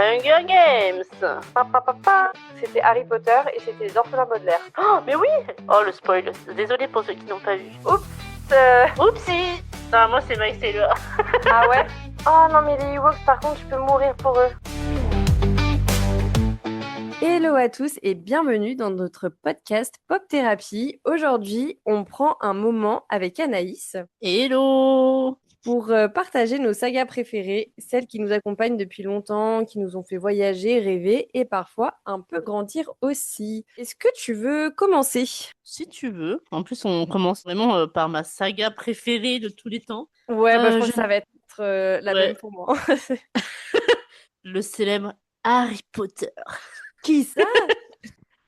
Hunger Games. Pa, pa, pa, pa. C'était Harry Potter et c'était les orphelins Baudelaire. Oh, mais oui. Oh, le spoil. Désolé pour ceux qui n'ont pas vu. Oups. Oupsie. Non, moi c'est Miles Taylor. Ah ouais. Oh non, mais les Ewoks, par contre, je peux mourir pour eux. Hello à tous et bienvenue dans notre podcast Pop Thérapie. Aujourd'hui, on prend un moment avec Anaïs Hello. pour partager nos sagas préférées, celles qui nous accompagnent depuis longtemps, qui nous ont fait voyager, rêver et parfois un peu grandir aussi. Est-ce que tu veux commencer? Si tu veux. En plus, on commence vraiment par ma saga préférée de tous les temps. Ouais, je crois je- que ça va être la Ouais. même pour moi. Le célèbre Harry Potter. Qui ça? Bon,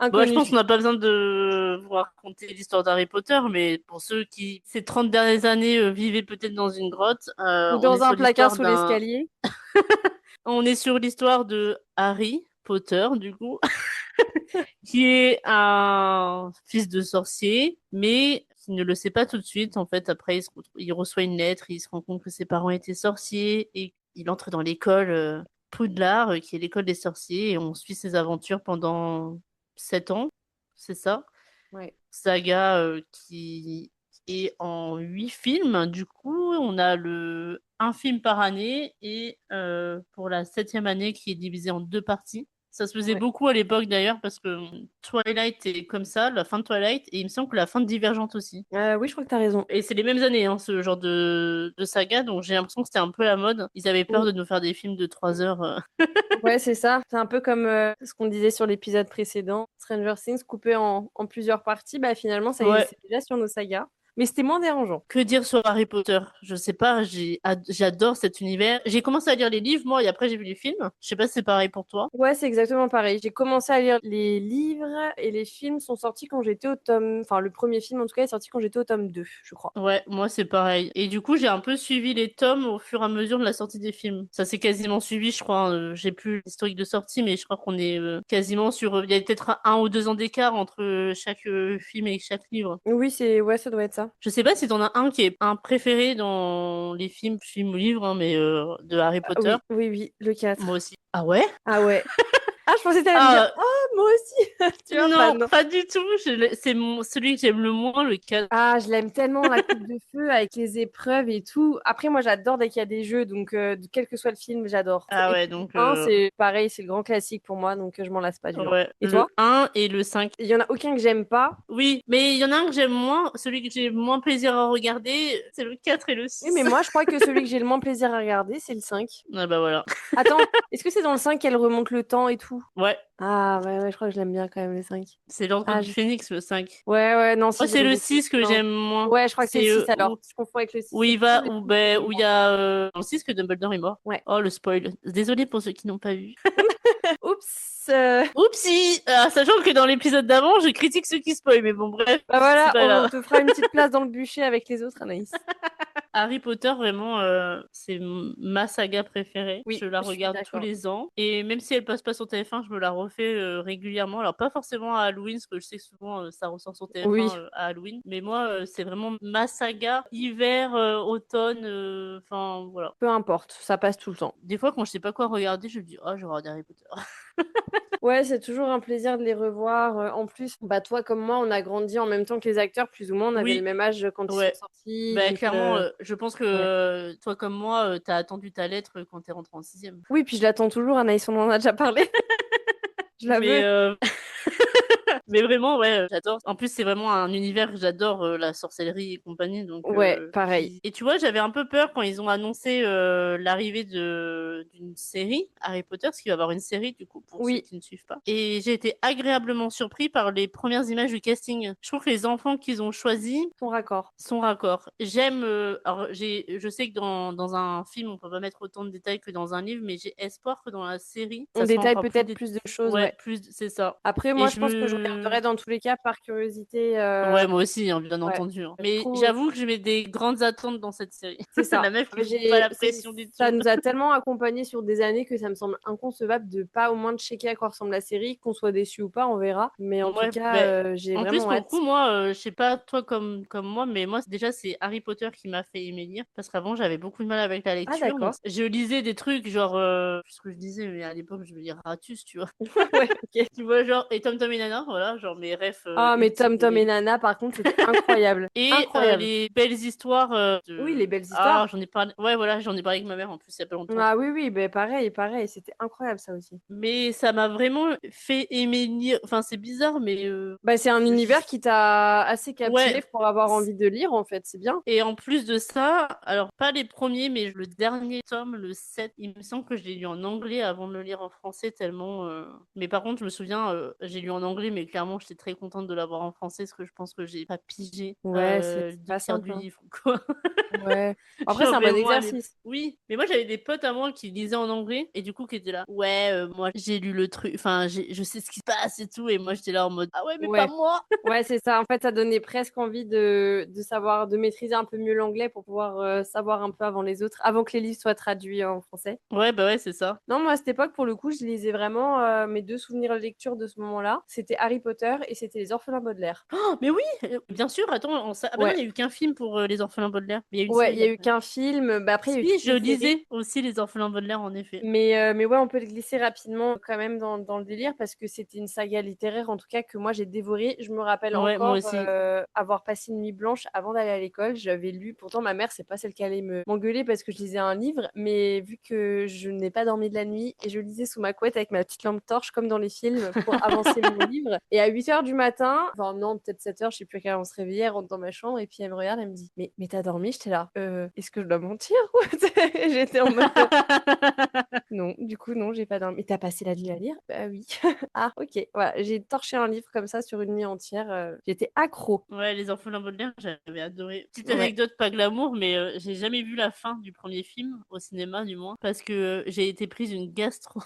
je Inconnu. pense qu'on n'a pas besoin de vous raconter l'histoire d'Harry Potter, mais pour ceux qui, ces 30 dernières années, vivaient peut-être dans une grotte, Ou on est dans un sur placard l'histoire sous d'un... l'escalier. On est sur l'histoire de Harry Potter, du coup, qui est un fils de sorcier, mais qui ne le sait pas tout de suite. En fait, après, il reçoit une lettre, il se rend compte que ses parents étaient sorciers, et il entre dans l'école Poudlard, qui est l'école des sorciers, et on suit ses aventures pendant 7 ans, c'est ça? Ouais. Saga qui est en 8 films. Du coup, on a un film par année et pour la 7e année qui est divisée en 2 parties. Ça se faisait Ouais. beaucoup à l'époque d'ailleurs parce que Twilight est comme ça, la fin de Twilight, et il me semble que la fin de Divergente aussi. Oui, je crois que tu as raison. Et c'est les mêmes années, hein, ce genre de saga, donc j'ai l'impression que c'était un peu la mode. Ils avaient peur Oui. de nous faire des films de 3 heures. Ouais, c'est ça. C'est un peu comme ce qu'on disait sur l'épisode précédent. Stranger Things coupé en plusieurs parties. Bah, finalement, Ouais. c'est déjà sur nos sagas. Mais c'était moins dérangeant. Que dire sur Harry Potter? Je sais pas, j'adore cet univers. J'ai commencé à lire les livres, moi, et après j'ai vu les films. Je sais pas si c'est pareil pour toi. Ouais, c'est exactement pareil. J'ai commencé à lire les livres et les films sont sortis quand j'étais au tome... Enfin, le premier film, en tout cas, est sorti quand j'étais au tome 2, je crois. Ouais, moi c'est pareil. Et du coup, j'ai un peu suivi les tomes au fur et à mesure de la sortie des films. Ça s'est quasiment suivi, je crois. J'ai plus l'historique de sortie, mais je crois qu'on est quasiment sur. Il y a peut-être un ou 2 ans d'écart entre chaque film et chaque livre. Oui, c'est... Ouais, ça doit être ça. Je sais pas si t'en as un qui est un préféré dans les films ou livres, hein, mais de Harry Ah, Potter. oui, oui, oui, le Moi 4. aussi. Ah ouais? Ah ouais. Ah, je pensais que t'allais me dire, Ah, oh, moi aussi. Tu vois, bah non, non. pas du tout. C'est celui que j'aime le moins, le 4. Ah, je l'aime tellement, la coupe de feu avec les épreuves et tout. Après, moi, j'adore dès qu'il y a des jeux, donc quel que soit le film, j'adore. Ah Et ouais, puis, donc c'est pareil, c'est le grand classique pour moi, donc je m'en lasse pas du genre. ouais, Et toi? le 1 et le 5. Il y en a aucun que j'aime pas. Oui, mais il y en a un que j'aime moins, celui que j'ai moins plaisir à regarder, c'est le 4 et le Oui, mais 6. moi, je crois que celui que j'ai le moins plaisir à regarder, c'est le 5. Ah bah voilà. Attends, est-ce que c'est dans le 5 qu'elle remonte le temps et tout? Ouais, Ah, ouais, ouais, je crois que je l'aime bien quand même, le 5. c'est l'Ordre Ah, du Phénix, le 5. ouais, ouais, non, Moi, si c'est j'aime le beaucoup. 6 que Non. j'aime moins. Ouais, je crois que c'est le C'est 6 alors. Je confonds avec le 6. où C'est il plutôt va, le 6 que j'aime où il moins. y a dans le 6 que Dumbledore est mort. Ouais. Oh, le spoil. Désolée pour ceux qui n'ont pas vu. Oups. Oupsie! Sachant que dans l'épisode d'avant, je critique ceux qui spoilent, mais bon, bref, Bah c'est voilà, pas on grave. te fera une petite place dans le bûcher avec les autres, Anaïs. Harry Potter, vraiment, c'est ma saga préférée. Je Oui, la je suis regarde tous d'accord. les ans. Et même si elle passe pas sur TF1, je me la refais régulièrement. Alors, pas forcément à Halloween, parce que je sais que souvent, ça ressort sur Oui, TF1 à Halloween. Mais moi, c'est vraiment ma saga. Hiver, automne, enfin, voilà. peu importe, ça passe tout le temps. Des fois, quand je sais pas quoi regarder, je me dis, oh, je vais regarder Harry Potter. Ouais, c'est toujours un plaisir de les revoir. En plus, bah toi comme moi, on a grandi en même temps que les acteurs, plus ou moins, on avait le Oui, même âge quand ils sont ouais. sortis, Bah, donc clairement, je pense que ouais. toi comme moi, t'as attendu ta lettre quand t'es rentré en 6e. Oui, puis je l'attends toujours, Anaïs, on en a déjà parlé. Je la Mais veux. Mais vraiment, ouais, j'adore. En plus, c'est vraiment un univers que j'adore, la sorcellerie et compagnie. Donc, Ouais, pareil. et tu vois, j'avais un peu peur quand ils ont annoncé l'arrivée d'une série Harry Potter, parce qu'il va y avoir une série, du coup, pour ceux Oui, qui ne suivent pas. Et j'ai été agréablement surpris par les premières images du casting. Je trouve que les enfants qu'ils ont choisis ton raccord. sont raccords. J'aime. Alors, je sais que dans un film, on peut pas mettre autant de détails que dans un livre, mais j'ai espoir que dans la série, On ça soit détaille encore plus. peut-être plus de choses, Ouais, ouais. plus, c'est ça. Après, Et moi, je je pense que je regarde regarderai dans tous les cas par curiosité. Ouais, moi aussi, hein, bien Ouais, entendu, hein. je Mais trouve. j'avoue que je mets des grandes attentes dans cette série. C'est ça. La meuf qui Mais se fout pas la c'est- pression du ça tout. nous a tellement accompagnés sur des années que ça me semble inconcevable de pas au moins checker à quoi ressemble la série, qu'on soit déçu ou pas, on verra. Mais en tout Ouais, cas, ben, j'ai en plus, vraiment pour le hâte. coup, moi, je sais pas toi comme moi, mais moi, déjà, c'est Harry Potter qui m'a fait aimer lire. Parce qu'avant, j'avais beaucoup de mal avec la Ah lecture. Donc, d'accord. je lisais des trucs, genre, ce que je disais, mais à l'époque, je veux dire Ratus, tu vois. Ouais, ok. Tu vois, genre, et Tom Tom et Nana, voilà, genre mes rêves Ah mais ultimes Tom de Tom et mes livres. Nana, par contre, c'était incroyable. Et Incroyable. les belles histoires Oui, les belles Ah, histoires. j'en ai parlé. Ouais, voilà, j'en ai parlé avec ma mère en plus, il y a pas longtemps. Ah oui, oui, ben pareil, pareil, c'était incroyable ça aussi. Mais ça m'a vraiment fait aimer lire. Enfin, c'est bizarre, mais Bah, c'est un univers qui t'a assez ouais. captivé pour avoir envie de lire, en fait, c'est bien. Et en plus de ça, alors pas les premiers, mais le dernier tome, le 7, il me semble que je l'ai lu en anglais avant de le lire en français tellement. Mais par contre, je me souviens, j'ai lu en anglais, mais clairement, j'étais très contente de l'avoir en français parce que je pense que j'ai pas pigé Ouais, c'est deux pas tiers simple, du hein. livre, quoi. Ouais. Après, c'est Genre un bon vraiment exercice. oui, mais moi j'avais des potes à moi qui lisaient en anglais et du coup qui étaient là. Ouais, moi j'ai lu le truc, enfin je sais ce qui se passe et tout et moi j'étais là en mode ah ouais mais pas Ouais. moi. Ouais, c'est ça. En fait, ça donnait presque envie de savoir, de maîtriser un peu mieux l'anglais pour pouvoir savoir un peu avant les autres, avant que les livres soient traduits en français. Ouais bah ouais c'est ça. Non, moi, à cette époque, pour le coup, je lisais vraiment mes deux souvenirs de lecture de ce moment-là. C'était Harry Potter et c'était Les Orphelins Baudelaire. Oh, mais oui, bien sûr. Attends, ah bah non Ouais. il y a eu qu'un film pour les Orphelins Baudelaire, mais il y a eu une Ouais, il série y a eu après. qu'un film. Bah, après, il y a eu Si toute je une série. lisais aussi les Orphelins Baudelaire en effet. Mais ouais, on peut le glisser rapidement quand même dans le délire parce que c'était une saga littéraire, en tout cas, que moi j'ai dévorée. Je me rappelle Ouais moi encore aussi. avoir passé une nuit blanche avant d'aller à l'école. J'avais lu, pourtant ma mère, c'est pas celle qui allait m'engueuler parce que je lisais un livre, mais vu que je n'ai pas dormi de la nuit et je lisais sous ma couette avec ma petite lampe torche comme dans les films pour avancer mon livre. Et à 8 heures du matin, enfin non, peut-être 7 heures, je sais plus à quelle heure on se réveillait, elle rentre dans ma chambre et puis elle me regarde, elle me dit, mais t'as dormi? J'étais là, est-ce que je dois mentir? J'étais en mode. Non, du coup, non, j'ai pas dormi. Mais t'as passé la nuit à lire? Bah oui. Ah, ok. Voilà, j'ai torché un livre comme ça sur une nuit entière. J'étais accro. Ouais, les Orphelins Baudelaire, j'avais adoré. Petite Ouais. anecdote pas glamour, mais j'ai jamais vu la fin du premier film, au cinéma du moins, parce que j'ai été prise une gastro.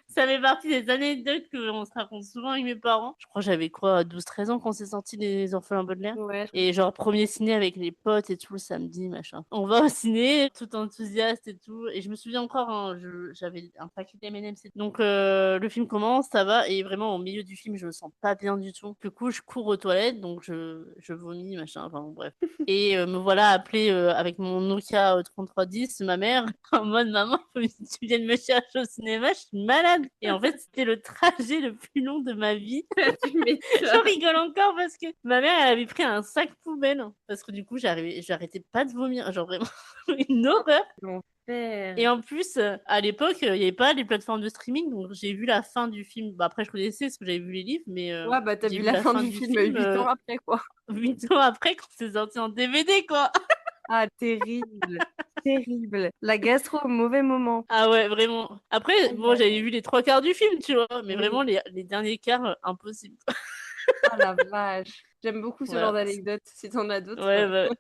Ça fait partie des anecdotes qu'on se raconte souvent avec mes parents. Je crois que j'avais quoi, 12-13 ans quand c'est sorti les Orphelins Baudelaire. Ouais, je Et comprends. genre, premier ciné avec les potes et tout le samedi, machin. On va au ciné, tout enthousiaste et tout. Et je me souviens encore, hein, j'avais un paquet d'M&M's. Donc, le film commence, ça va. Et vraiment, au milieu du film, je me sens pas bien du tout. Du coup, je cours aux toilettes, donc je vomis, machin. Enfin, bon, bref. Et me voilà appelé avec mon Nokia 3310, ma mère, en mode maman, faut que tu viennes me chercher au cinéma, je suis malade. Et en fait, c'était le trajet le plus long de ma vie. Tu J'en m'étonnes. rigole encore parce que ma mère, elle avait pris un sac poubelle. Parce que du coup, j'arrêtais pas de vomir. Genre vraiment, une horreur. Et L'enfer. en plus, à l'époque, il n'y avait pas les plateformes de streaming. Donc j'ai vu la fin du film. Bah, après, je connaissais parce que j'avais vu les livres. Mais Ouais, bah t'as j'ai vu vu la la fin fin du du film film 8 ans après, quoi. 8 ans après quand c'est sorti en DVD, quoi. Ah, terrible. Terrible. La gastro au mauvais moment. Ah ouais, vraiment. Après, Aïe, bon, aïe, j'avais aïe. vu les trois quarts du film, tu vois, mais Oui. vraiment, les derniers quarts, impossible. Ah la vache. J'aime beaucoup ce genre Voilà. d'anecdote. Si t'en as d'autres. Ouais, bah.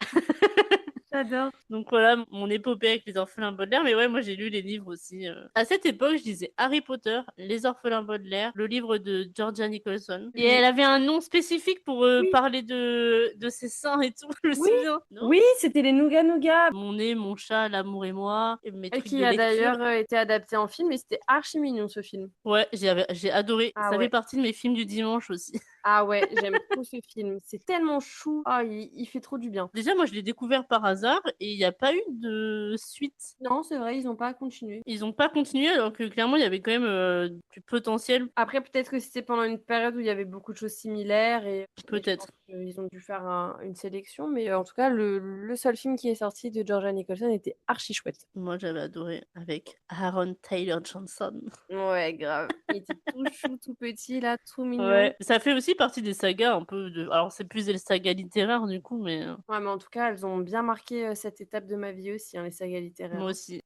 J'adore. Donc voilà, mon épopée avec les orphelins Baudelaire. Mais ouais, moi, j'ai lu les livres aussi. À cette époque, je lisais Harry Potter, les orphelins Baudelaire, le livre de Georgia Nicholson. Et Les... elle avait un nom spécifique pour Oui, parler de ses seins et tout, je me oui, souviens. Non? oui, c'était les Nougat Nougat. Mon nez, mon chat, l'amour et moi, et mes trucs Qui de a lecture. d'ailleurs été adapté en film et c'était archi mignon ce film. Ouais, j'ai adoré. Ah Ça fait ouais. partie de mes films du dimanche aussi. Ah ouais, j'aime trop ce film. C'est tellement chou. Ah, il fait trop du bien. Déjà, moi, je l'ai découvert par hasard et il n'y a pas eu de suite. Non, c'est vrai, ils n'ont pas continué. Ils n'ont pas continué alors que clairement, il y avait quand même du potentiel, Après, peut-être que c'était pendant une période où il y avait beaucoup de choses similaires et je pense peut-être. qu'ils ont dû faire une sélection. Mais en tout cas, le seul film qui est sorti de Georgia Nicholson était archi chouette. Moi, j'avais adoré avec Aaron Taylor Johnson. Ouais, grave. Il était tout chou, tout petit, là, tout mignon. Ouais, ça fait aussi partie des sagas un peu de. Alors, c'est plus des sagas littéraires du coup, mais Ouais, mais en tout cas, elles ont bien marqué cette étape de ma vie aussi, hein, les sagas moi littéraires. aussi.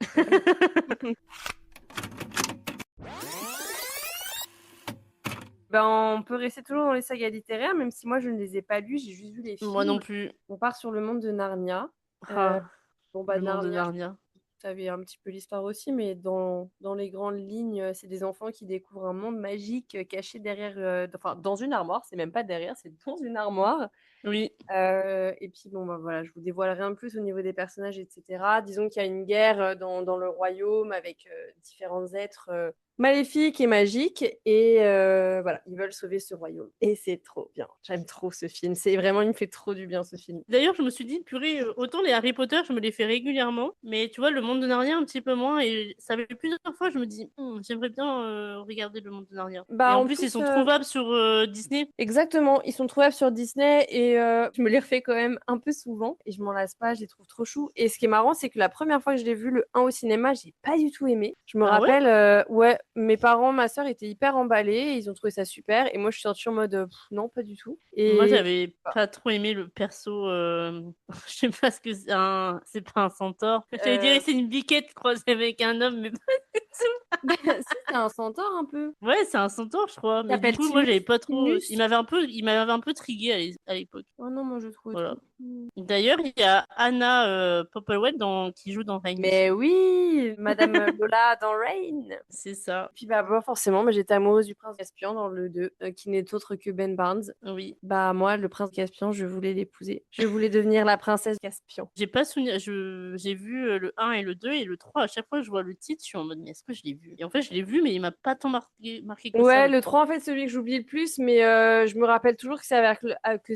Ben, on peut rester toujours dans les sagas littéraires, même si moi je ne les ai pas lus, j'ai juste vu les Moi non films. plus. On part sur le monde de Narnia. Euh, Ah, bon, bah, le monde de Narnia, Narnia. tu avais un petit peu l'histoire aussi, mais dans les grandes lignes, c'est des enfants qui découvrent un monde magique caché derrière, enfin dans une armoire, c'est même pas derrière, c'est dans une armoire. Oui. Et puis bon, bah, voilà, je vous dévoile rien de plus au niveau des personnages, etc. Disons qu'il y a une guerre dans le royaume avec différents êtres maléfiques et magiques. Et voilà, ils veulent sauver ce royaume. Et c'est trop bien. J'aime trop ce film. C'est vraiment, il me fait trop du bien ce film. D'ailleurs, je me suis dit, purée, autant les Harry Potter, je me les fais régulièrement, mais tu vois, le monde de Narnia, un petit peu moins, et ça fait plusieurs fois, je me dis, j'aimerais bien regarder le monde de Narnia. Et Bah en en plus, ils plus, sont trouvables sur Disney. exactement, ils sont trouvables sur Disney et je me les refais quand même un peu souvent et je m'en lasse pas, je les trouve trop choux. Et ce qui est marrant, c'est que la première fois que je l'ai vu le 1 au cinéma, j'ai pas du tout aimé. Je me Ah ouais? rappelle, ouais, mes parents, ma sœur étaient hyper emballés, ils ont trouvé ça super et moi je suis sortie en mode non, pas du tout. Moi, Et j'avais pas trop aimé le perso. Je sais pas ce que c'est pas un centaure. J'allais dire, euh, c'est une biquette croisée avec un homme, mais pas du tout. si, c'est un centaure un peu. Ouais, c'est un centaure, je crois. Il Mais du s'appelle coup, moi, j'avais pas trop. Timnus. Il m'avait un peu trigué à l'époque. Oh non, moi je trouve Voilà. trop. D'ailleurs, il y a Anna Popplewell qui joue dans Reign Mais aussi. oui, Madame Lola dans Rain. C'est ça. Puis bah moi forcément, moi j'étais amoureuse du prince Caspian dans le 2, qui n'est autre que Ben Barnes. Oui. Bah moi, le prince Caspian, je voulais l'épouser. Je voulais devenir la princesse Caspian. J'ai pas souvenir. J'ai vu le 1 et le 2 et le 3. À chaque fois que je vois le titre, je suis en mode, mais est-ce que je l'ai vu? Et en fait, je l'ai vu, mais il m'a pas tant marqué que ça, Ouais, le le 3. 3 en fait, celui que j'oublie le plus, mais je me rappelle toujours que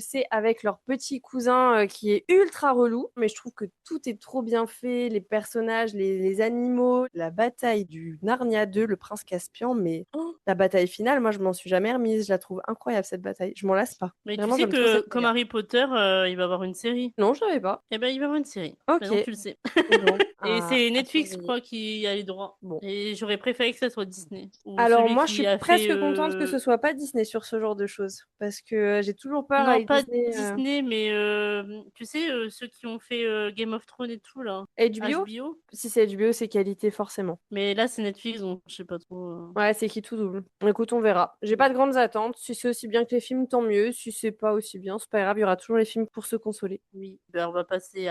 c'est avec leur petit cousin qui est ultra relou. Mais je trouve que tout est trop bien fait, les personnages, les animaux, la bataille du Narnia 2, le prince Caspian, mais la bataille finale, moi je m'en suis jamais remise. Je la trouve incroyable cette bataille. Je m'en lasse pas. Mais tu Vraiment, sais j'aime trop que, cette comme saga. Harry Potter, il va y avoir une série. Non, je savais pas. Eh ben, il va y avoir une série. Ok, Maintenant, tu le sais. bon, Et c'est à Netflix, je surveiller. crois, qui a les droits. Bon. Et j'aurais préféré que ça soit Disney. Ou Alors celui moi, je qui suis a fait... presque contente que ce soit pas Disney sur ce genre de choses, parce que j'ai toujours peur Non, avec pas Disney. Disney, mais tu sais, ceux qui ont fait Game of Thrones et tout, là. HBO? HBO. Si c'est HBO, c'est qualité forcément. Mais là, c'est Netflix, donc je sais pas trop. Ouais, c'est qui tout double. Écoute, on verra. J'ai pas de grandes attentes. Si c'est aussi bien que les films, tant mieux. Si c'est pas aussi bien, c'est pas grave. Il y aura toujours les films pour se consoler. Oui. Ben, on va passer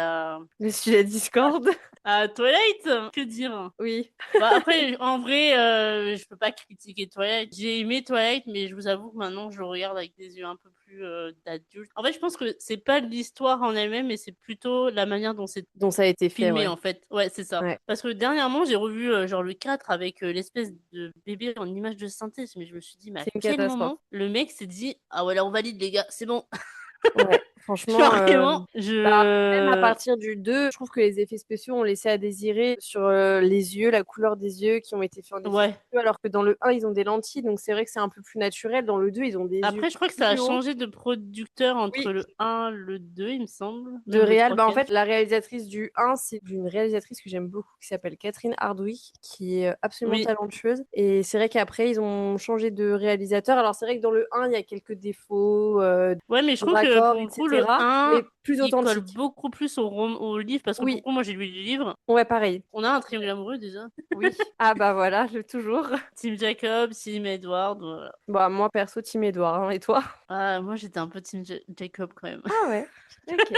Le sujet Discord. à Twilight. Que dire? Oui. Bah après, en vrai, je peux pas critiquer Twilight. J'ai aimé Twilight, mais je vous avoue que maintenant, je le regarde avec des yeux un peu plus d'adulte. En fait, je pense que c'est pas l'histoire en elle-même, mais c'est plutôt la manière dont c'est Dont ça a été fait, filmé, ouais. en fait. Ouais, c'est ça. Ouais. Parce que dernièrement, j'ai revu genre le 4 avec l'espèce de bébé en image de synthèse, mais je me suis dit, mais à C'est une quel catastrophe. moment le mec s'est dit, ah ouais, là, on valide, les gars, c'est bon. Ouais, franchement, Genre vraiment, bah, même à partir du 2, je trouve que les effets spéciaux ont laissé à désirer sur les yeux, la couleur des yeux qui ont été faits en effets Ouais. spéciaux, alors que dans le 1, ils ont des lentilles, donc c'est vrai que c'est un peu plus naturel. Dans le 2, ils ont des yeux Après, je crois que ça a fluo. changé de producteur Oui, entre le 1, le 2, il me semble. de Même le réal. 3 Bah, en quel. fait, la réalisatrice du 1, c'est une réalisatrice que j'aime beaucoup, qui s'appelle Catherine Hardwicke, qui est absolument Oui. talentueuse. Et c'est vrai qu'après, ils ont changé de réalisateur. Alors, c'est vrai que dans le 1, il y a quelques défauts, Ouais, mais je trouve que raccords, pour le coup, le etc., 1, mais plus il colle authentique. beaucoup plus au livre, parce que pour le Oui, coup, moi, j'ai lu le livre. ouais, pareil. On a un triangle amoureux déjà. Oui. Ah bah voilà, toujours. Team Jacob, Team Edward, voilà. Bah moi perso Team Edouard, hein, et toi? Ah, moi, j'étais un peu Team Jacob quand même. Ah ouais. Ok.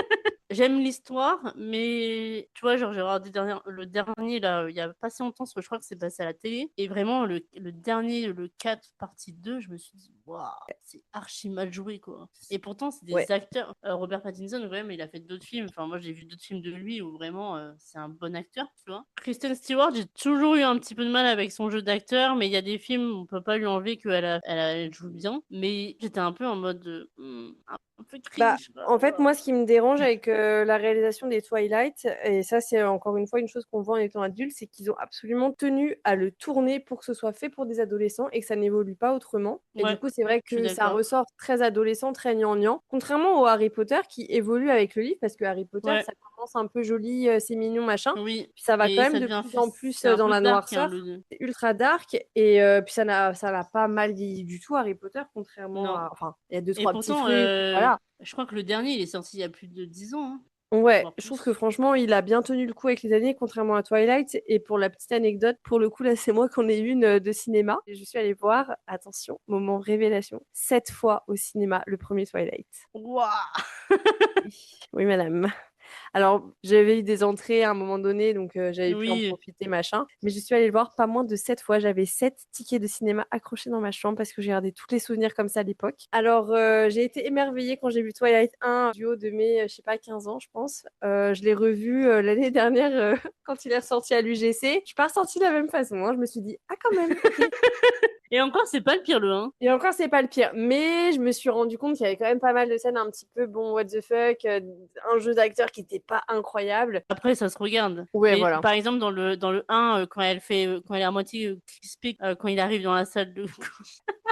J'aime l'histoire, mais tu vois, genre, j'ai regardé le dernier, là, il y a pas si longtemps, parce que je crois que c'est passé à la télé. Et vraiment, le dernier, le 4 partie 2, je me suis dit, waouh, c'est archi mal joué, quoi. Et pourtant, c'est Ouais. des acteurs. Robert Pattinson, ouais, mais il a fait d'autres films. Enfin, moi, j'ai vu d'autres films de lui où vraiment, c'est un bon acteur, tu vois. Kristen Stewart, j'ai toujours eu un petit peu de mal avec son jeu d'acteur, mais il y a des films où on peut pas lui enlever elle joue bien. Mais j'étais un peu en mode, un peu Bah cringe, quoi. en fait moi ce qui me dérange avec la réalisation des Twilight, et ça c'est encore une fois une chose qu'on voit en étant adulte, c'est qu'ils ont absolument tenu à le tourner pour que ce soit fait pour des adolescents et que ça n'évolue pas autrement. Et du Ouais, coup c'est vrai je suis que ça d'accord. ressort très adolescent, très gnangnan. Contrairement au Harry Potter qui évolue avec le livre, parce que Harry Potter Ouais. ça commence un peu joli, c'est mignon machin. Oui, Puis ça va quand et même ça de devient, plus en plus c'est un dans peu la dark, hein, noirceur. le... C'est ultra dark et puis ça n'a pas mal vieilli du tout Harry Potter contrairement Non. à enfin il y a deux Et trois petits pourtant, trucs voilà. je crois que le dernier, il est sorti il y a plus de 10 ans, hein, Ouais, voire je trouve que plus. franchement, il a bien tenu le coup avec les années, contrairement à Twilight. Et pour la petite anecdote, pour le coup, là, c'est moi qui en ai une de cinéma. Et je suis allée voir, attention, moment révélation, 7 fois au cinéma, le premier Twilight. Waouh! Oui, oui, madame. Alors, j'avais eu des entrées à un moment donné, donc j'avais pu en Oui. profiter, machin. Mais je suis allée le voir pas moins de 7 fois. J'avais 7 tickets de cinéma accrochés dans ma chambre parce que j'ai gardé tous les souvenirs comme ça à l'époque. Alors, j'ai été émerveillée quand j'ai vu Twilight 1 du haut de mes, je sais pas, 15 ans, je pense. Je l'ai revu l'année dernière quand il est ressorti à l'UGC. Je suis pas ressortie de la même façon, hein. Je me suis dit, ah, quand même, ok. Et encore, c'est pas le pire, le 1. Et encore, c'est pas le pire. Mais je me suis rendu compte qu'il y avait quand même pas mal de scènes un petit peu, bon, what the fuck, un jeu d'acteur qui était pas incroyable. Après, ça se regarde. Ouais, Mais voilà. par exemple, dans le 1, quand elle est à moitié crispée, quand il arrive dans la salle de...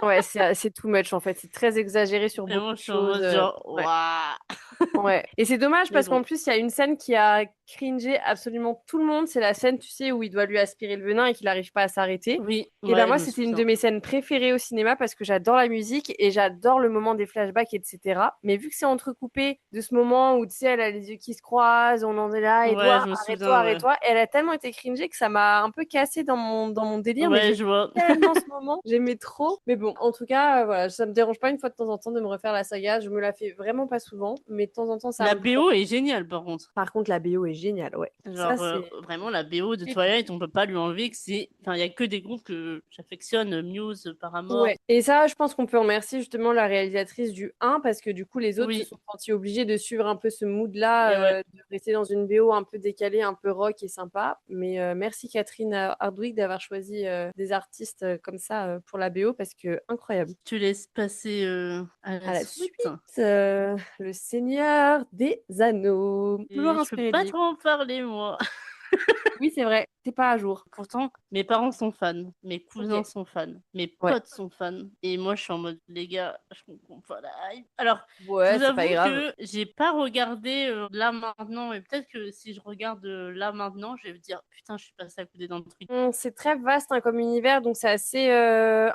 Ouais, c'est too much en fait. C'est très exagéré sur beaucoup Vraiment, de je suis en choses. mode genre, Ouais. waouh. Ouais. Et c'est dommage Mais parce qu'en bon, plus, il y a une scène qui a cringé absolument tout le monde. C'est la scène, tu sais, où il doit lui aspirer le venin et qu'il n'arrive pas à s'arrêter. oui, Et ben ouais, moi, je me c'était une de souviens. mes scènes préférées au cinéma parce que j'adore la musique et j'adore le moment des flashbacks, etc. Mais vu que c'est entrecoupé de ce moment où, tu sais, elle a les yeux qui se croisent, on en est là, Ouais, Edouard, je me arrête-toi, souviens, ouais. arrête-toi. Elle a tellement été cringée que ça m'a un peu cassé dans mon délire, mais Ouais, j'ai je vois. tellement ce moment, j'aimais trop. Mais bon, en tout cas, voilà, ça me dérange pas une fois de temps en temps de me refaire la saga. Je me la fais vraiment pas souvent, mais de temps en temps, ça La me prend. BO est géniale, par contre. Par contre, la BO est géniale, ouais. Ça, Genre, c'est vraiment, la BO de pépite. Twilight, on peut pas lui enlever que c'est... Enfin, il y a que des groupes que j'affectionne, Muse, Ouais. Paramore. Et ça, je pense qu'on peut remercier justement la réalisatrice du 1 parce que du coup, les autres se Oui, sont sentis obligés de suivre un peu ce et ouais. mood-là, de rester dans une BO un peu décalée, un peu rock et sympa. Mais merci Catherine Hardwicke d'avoir choisi des artistes comme ça pour la BO parce que incroyable. Je te laisse passer à À la la suite. suite, Le Seigneur des Anneaux. Toujours Et je peux inspiré de pas livres. trop en parler, moi. Oui, c'est vrai, t'es pas à jour. Pourtant, mes parents sont fans, mes Ok. cousins sont fans, mes Ouais. potes sont fans, et moi je suis en mode, les gars, je comprends pas la hype. Alors, je Ouais, vous c'est pas avoue grave. que j'ai pas regardé là maintenant, et peut-être que si je regarde là maintenant, je vais me dire, putain, je suis passée à côté d'un truc. C'est très vaste hein, comme univers, donc c'est assez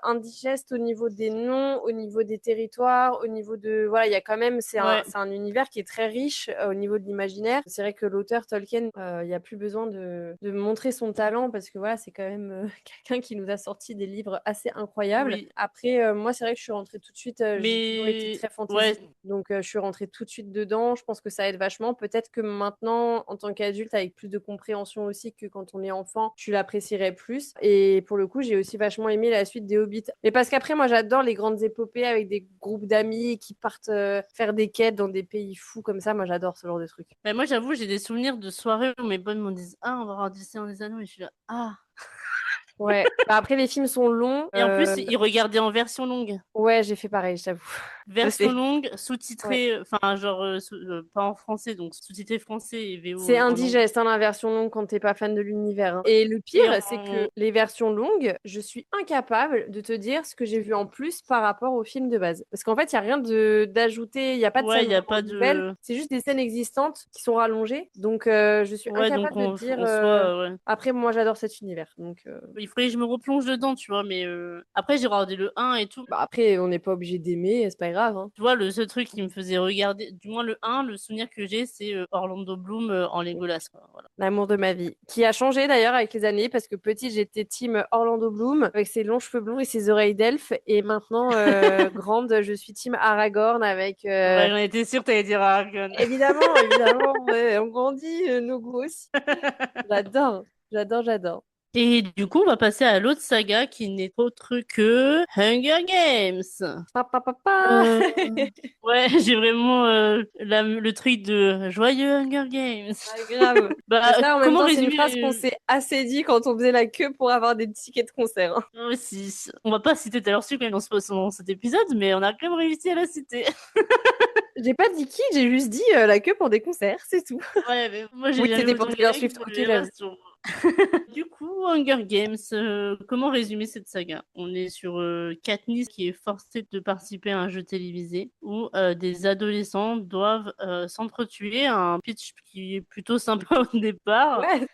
indigeste au niveau des noms, au niveau des territoires, au niveau de... Voilà, il y a quand même... C'est un, Ouais, c'est un univers qui est très riche au niveau de l'imaginaire. C'est vrai que l'auteur Tolkien, il n'y a plus besoin de montrer son talent parce que voilà, c'est quand même quelqu'un qui nous a sorti des livres assez incroyables. oui, Après, moi, c'est vrai que je suis rentrée tout de suite... j'ai toujours été mais très fantasy. ouais, Donc, je suis rentrée tout de suite dedans. Je pense que ça aide vachement. Peut-être que maintenant, en tant qu'adulte, avec plus de compréhension aussi que quand on est enfant, tu l'apprécierais plus. Et pour le coup, j'ai aussi vachement aimé la suite des Hobbits. Mais parce qu'après, moi, j'adore les grandes épopées avec des groupes d'amis qui partent faire des quêtes dans des pays fous comme ça. Moi, j'adore ce genre de trucs. bah, moi j'avoue, j'ai des souvenirs de soirées où mes potes m'ont dit, ah, on va voir du Seigneur des Anneaux, et je suis là, ah. Ouais. Bah, après, les films sont longs. Et en plus, ils regardaient en version longue. Ouais, j'ai fait pareil, je t'avoue. Je Version sais. longue, Ouais. sous-titrée, enfin, genre, pas en français, donc sous-titré français et C'est VO en anglais. indigeste, hein, la version longue quand t'es pas fan de l'univers, hein. Et le Et pire, c'est en... que les versions longues, je suis incapable de te dire ce que j'ai vu en plus par rapport au film de base. Parce qu'en fait, il n'y a rien d'ajouté, il n'y a pas de Ouais, scène il n'y a vraiment pas nouvelle, de... c'est juste des scènes existantes qui sont rallongées. Donc, je suis Ouais, donc incapable de te dire. en soi, ouais. Après, moi, j'adore cet univers. Donc, Il faudrait que je me replonge dedans, tu vois, mais après, j'ai regardé le un et tout. bah, après, on n'est pas obligé d'aimer, c'est pas grave, hein. Tu vois, le seul truc qui me faisait regarder, du moins le un, le souvenir que j'ai, c'est Orlando Bloom en Legolas, quoi. Voilà. L'amour de ma vie. Qui a changé d'ailleurs avec les années parce que petite, j'étais team Orlando Bloom avec ses longs cheveux blonds et ses oreilles d'elfe. Et maintenant, grande, je suis team Aragorn avec. Ouais, j'en étais sûre que t'allais dire Aragorn. Évidemment, évidemment, ouais, on grandit, nos goûts aussi. J'adore, j'adore, j'adore. Et du coup, on va passer à l'autre saga qui n'est autre que Hunger Games. Pa, pa, pa, pa. Euh, Ouais, j'ai vraiment le truc de joyeux Hunger Games. Ah, grave. Mais Bah, ça, en même comment temps, c'est une résumer phrase qu'on s'est assez dit quand on faisait la queue pour avoir des tickets de concert, hein. aussi, on va pas citer Taylor Swift quand même dans cet épisode, mais on a quand même réussi à la citer. J'ai pas dit qui, j'ai juste dit la queue pour des concerts, c'est tout. Ouais, mais moi j'ai Oui, jamais c'était pour autant Taylor galéré que Swift. pour Ok, les j'avoue. relations. Du coup, Hunger Games, comment résumer cette saga? On est sur Katniss qui est forcée de participer à un jeu télévisé où des adolescents doivent s'entretuer, un pitch qui est plutôt sympa au départ. Ouais.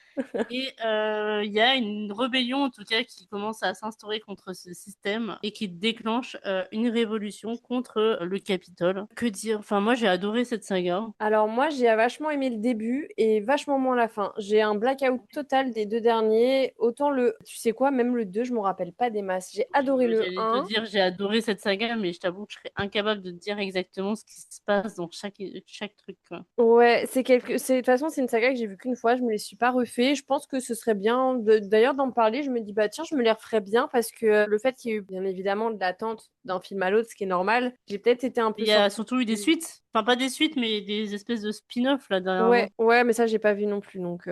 Et il y a une rébellion, en tout cas, qui commence à s'instaurer contre ce système et qui déclenche une révolution contre le Capitole. Que dire? Enfin, moi, j'ai adoré cette saga. Alors moi, j'ai vachement aimé le début et vachement moins la fin. J'ai un blackout total des deux derniers. Autant tu sais quoi, même le 2, je me rappelle pas des masses. J'ai Oui, adoré bah, le j'allais te 1. dire, j'ai adoré cette saga, mais je t'avoue que je serais incapable de te dire exactement ce qui se passe dans chaque truc, quoi. Ouais, de toute façon, c'est une saga que j'ai vue qu'une fois, je me les suis pas refait. Je pense que ce serait bien d'ailleurs d'en parler. Je me dis, bah tiens, je me les referais bien parce que le fait qu'il y ait eu bien évidemment de l'attente d'un film à l'autre, ce qui est normal, j'ai peut-être été un peu Il y a sortie. surtout eu des suites. Enfin, pas des suites, mais des espèces de spin-off, là, Ouais, dernièrement. ouais, mais ça, j'ai pas vu non plus. Donc,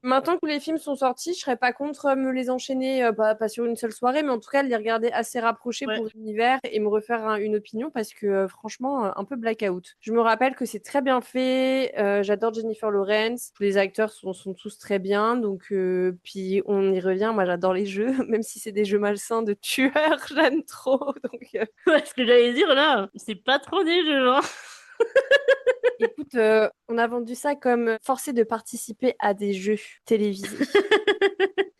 maintenant que les films sont sortis, je serais pas contre me les enchaîner, pas sur une seule soirée, mais en tout cas, de les regarder assez rapprochés Ouais. pour l'univers et me refaire une opinion parce que franchement, un peu blackout. Je me rappelle que c'est très bien fait. J'adore Jennifer Lawrence. Les acteurs sont tous très bien. Donc, puis on y revient. Moi, j'adore les jeux, même si c'est des jeux malsains de tueurs, j'aime trop. Donc, Ouais, ce que j'allais dire, là, c'est pas trop des jeux, hein. écoute, on a vendu ça comme forcé de participer à des jeux télévisés.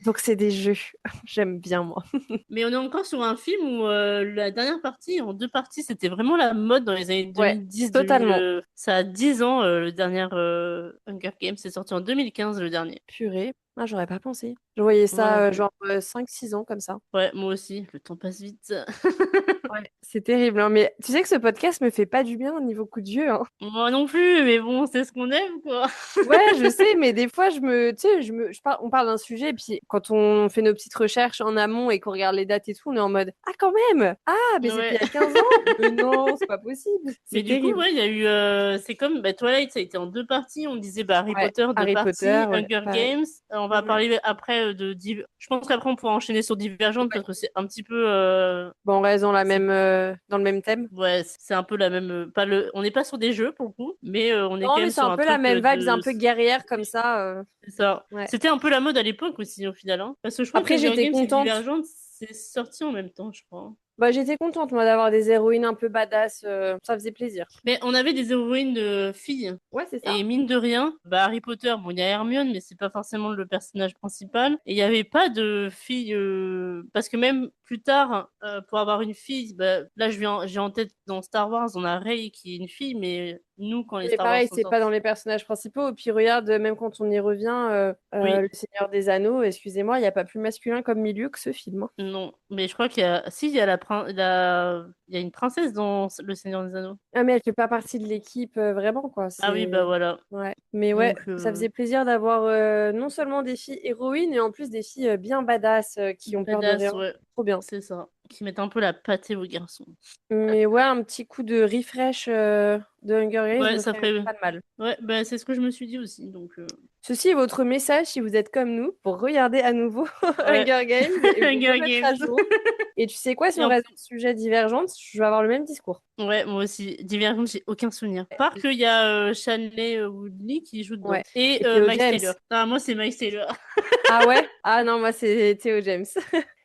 Donc, c'est des jeux. J'aime bien, moi. Mais on est encore sur un film où la dernière partie, en deux parties, c'était vraiment la mode dans les années Ouais, 2010, totalement. Ça a 10 ans, le dernier Hunger Games. C'est sorti en 2015, le dernier. Purée. Ah, j'aurais pas pensé. Je voyais Moi non ça plus. genre 5-6 ans comme ça. Ouais, moi aussi. Le temps passe vite. Ouais. C'est terrible, hein. Mais tu sais que ce podcast me fait pas du bien au niveau coup de vieux, hein. Moi non plus, mais bon, c'est ce qu'on aime, quoi. Ouais, je sais, mais des fois, tu sais, on parle d'un sujet, et puis quand on fait nos petites recherches en amont et qu'on regarde les dates et tout, on est en mode, ah, quand même! Ah, mais c'était Ouais. il y a 15 ans? Mais non, c'est pas possible. Mais C'est du coup, terrible. ouais, il y a eu. C'est comme bah, Twilight, ça a été en deux parties. On disait bah, Harry Ouais, Potter, deux Harry Potter, parties. ouais, Hunger pareil. Games. On va Mhm. parler après Je pense qu'après, on pourra enchaîner sur Divergente Ouais. parce que c'est un petit peu. Bon, on reste C'est dans le même thème. Ouais, c'est un peu la même. Pas on n'est pas sur des jeux pour le coup, mais on est Non, quand mais même c'est sur un un peu la truc même vibes, un de. peu guerrière comme ça. C'est ça. Ouais. C'était un peu la mode à l'époque aussi, au final. Hein. Parce que je crois que Après, Hunger j'étais Games et contente. Divergente, c'est sorti en même temps, je crois. Bah, j'étais contente, moi, d'avoir des héroïnes un peu badass. Ça faisait plaisir. Mais on avait des héroïnes de filles. Ouais, c'est ça. Et mine de rien, bah Harry Potter, bon, il y a Hermione, mais c'est pas forcément le personnage principal. Et il n'y avait pas de fille. Parce que même plus tard, pour avoir une fille, bah, là, j'ai en tête dans Star Wars, on a Rey qui est une fille, mais nous, quand les Mais Star Wars pareil, sont c'est pas dans sortis. les personnages principaux. Et puis regarde, même quand on y revient, Oui, Le Seigneur des Anneaux, excusez-moi, il n'y a pas plus masculin comme milieu que ce film, hein. non. Mais je crois qu'il y a. Si, il y a il y a une princesse dans Le Seigneur des Anneaux. Ah, mais elle fait pas partie de l'équipe, vraiment, quoi. Ah oui, bah C'est. voilà. Ouais. Mais ouais, Donc, ça faisait plaisir d'avoir non seulement des filles héroïnes, et en plus des filles bien badass qui ont peur de badass, rien. ouais. Trop bien. C'est ça. Qui mettent un peu la pâtée aux garçons. Mais ouais, un petit coup de refresh de Hunger Games Ouais, me ça ferait ferait. pas de mal. Ouais, bah c'est ce que je me suis dit aussi. Donc, Ceci est votre message si vous êtes comme nous pour regarder à nouveau ouais. Hunger Games et vous Hunger remettre à Games. jour. Et tu sais quoi, si Et on en- reste dans le sujet divergente, je vais avoir le même discours. Ouais, moi aussi. Divergente, j'ai aucun souvenir. À part qu'il y a Shanley Woodley qui joue dedans. Ouais. Et Et Théo Miles James. Taylor. Ah, moi, c'est Miles Taylor. Ah ouais? Ah non, moi c'est Théo James.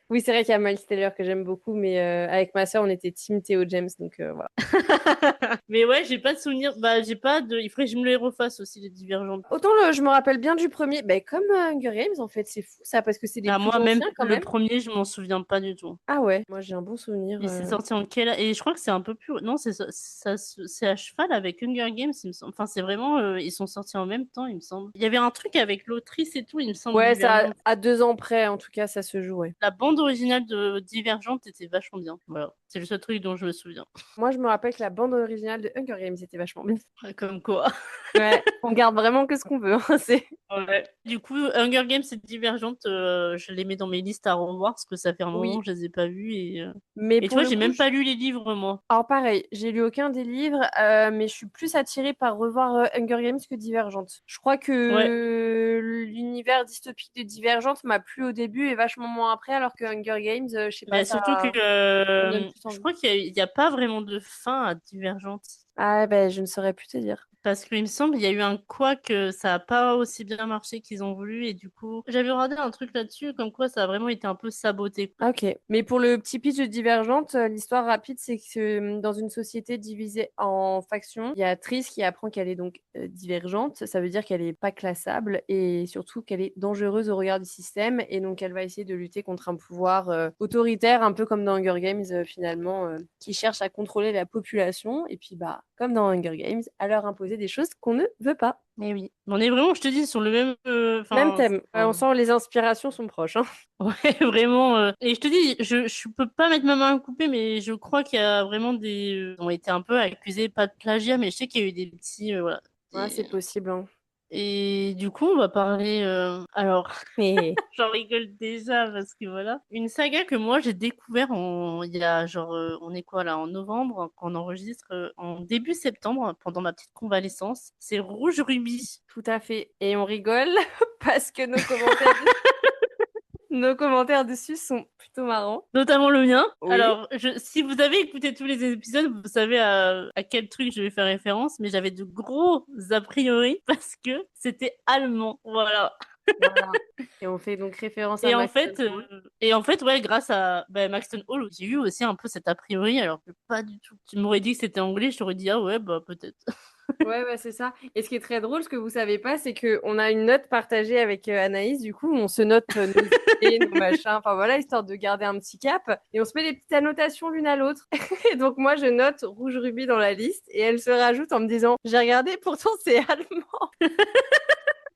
Oui, c'est vrai qu'il y a Miles Taylor que j'aime beaucoup, mais avec ma soeur, on était team Théo James, donc voilà. Mais ouais, j'ai pas de souvenir. Bah, j'ai pas de. Il faudrait que je me les refasse aussi, les Divergentes. Autant je me rappelle bien du premier, ben, comme Hunger Games, en fait, c'est fou ça, parce que c'est les Ah, plus moi, même anciens quand le même. premier, je m'en souviens pas du tout. Ah ouais, moi j'ai un bon souvenir. Et c'est sorti en quelle... Et je crois que c'est un peu plus... Non, c'est à cheval avec Hunger Games, il me semble. Enfin, c'est vraiment... ils sont sortis en même temps, il me semble. Il y avait un truc avec l'autrice et tout, il me semble, Ouais, ça Divergente. à 2 ans près, en tout cas, ça se joue, ouais. La bande originale de Divergente était vachement bien. Voilà. C'est le seul truc dont je me souviens. Moi, je me rappelle que la bande originale de Hunger Games était vachement bien. Ouais, comme quoi. Ouais, on garde vraiment que ce qu'on veut, hein, c'est... Ouais. Du coup, Hunger Games et Divergente, je les mets dans mes listes à revoir parce que ça fait un moment Oui, que je les ai pas vus. mais Et tu pour vois, le j'ai coup, même pas lu les livres, moi. alors pareil, j'ai lu aucun des livres, mais je suis plus attirée par revoir Hunger Games que Divergente. Je crois Ouais. que l'univers dystopique de Divergente m'a plu au début et vachement moins après, alors que Hunger Games, je sais pas, Mais ça surtout que me donne plus je envie. crois qu'il y a pas vraiment de fin à Divergente. Ah, ben, je ne saurais plus te dire. Parce qu'il me semble, il y a eu un couac, ça n'a pas aussi bien marché qu'ils ont voulu. Et du coup, j'avais regardé un truc là-dessus, comme quoi ça a vraiment été un peu saboté. Ah, ok. Mais pour le petit pitch de Divergente, l'histoire rapide, c'est que dans une société divisée en factions, il y a Triss qui apprend qu'elle est donc divergente. Ça veut dire qu'elle n'est pas classable et surtout qu'elle est dangereuse au regard du système. Et donc, elle va essayer de lutter contre un pouvoir autoritaire, un peu comme dans Hunger Games, finalement, qui cherche à contrôler la population. Et puis, bah, comme dans Hunger Games, à leur imposer des choses qu'on ne veut pas. Mais oui. On est vraiment, je te dis, sur le même. Même Enfin, thème. Ouais, on sent les inspirations sont proches, hein. ouais, vraiment. Et je te dis, je peux pas mettre ma main à couper, mais je crois qu'il y a vraiment des. Ont été un peu accusés, pas de plagiat, mais je sais qu'il y a eu des petits. Voilà. Ouais, c'est possible, hein. Et du coup, on va parler. Alors, Mais j'en rigole déjà parce que voilà. Une saga que moi j'ai découvert il y a genre. On est quoi là? En novembre, quand on enregistre. En début septembre, pendant ma petite convalescence. C'est Rouge Ruby. tout à fait. Et on rigole parce que nos commentaires dessus sont plutôt marrants. Notamment le mien. Oui. Alors, si vous avez écouté tous les épisodes, vous savez à quel truc je vais faire référence, mais j'avais de gros a priori parce que c'était allemand. Voilà. Voilà. Et on fait donc référence à Et en Max fait, Hall. ouais, grâce à Maxton Hall, j'ai eu aussi un peu cet a priori, alors que pas du tout. Tu m'aurais dit que c'était anglais, je t'aurais dit, ah ouais, bah peut-être. Ouais, ouais, c'est ça. Et ce qui est très drôle, ce que vous savez pas, c'est que on a une note partagée avec Anaïs. Du coup, on se note nos idées, nos machins. Enfin voilà, histoire de garder un petit cap. Et on se met des petites annotations l'une à l'autre. Et donc moi, je note rouge rubis dans la liste. Et elle se rajoute en me disant, j'ai regardé, pourtant c'est allemand.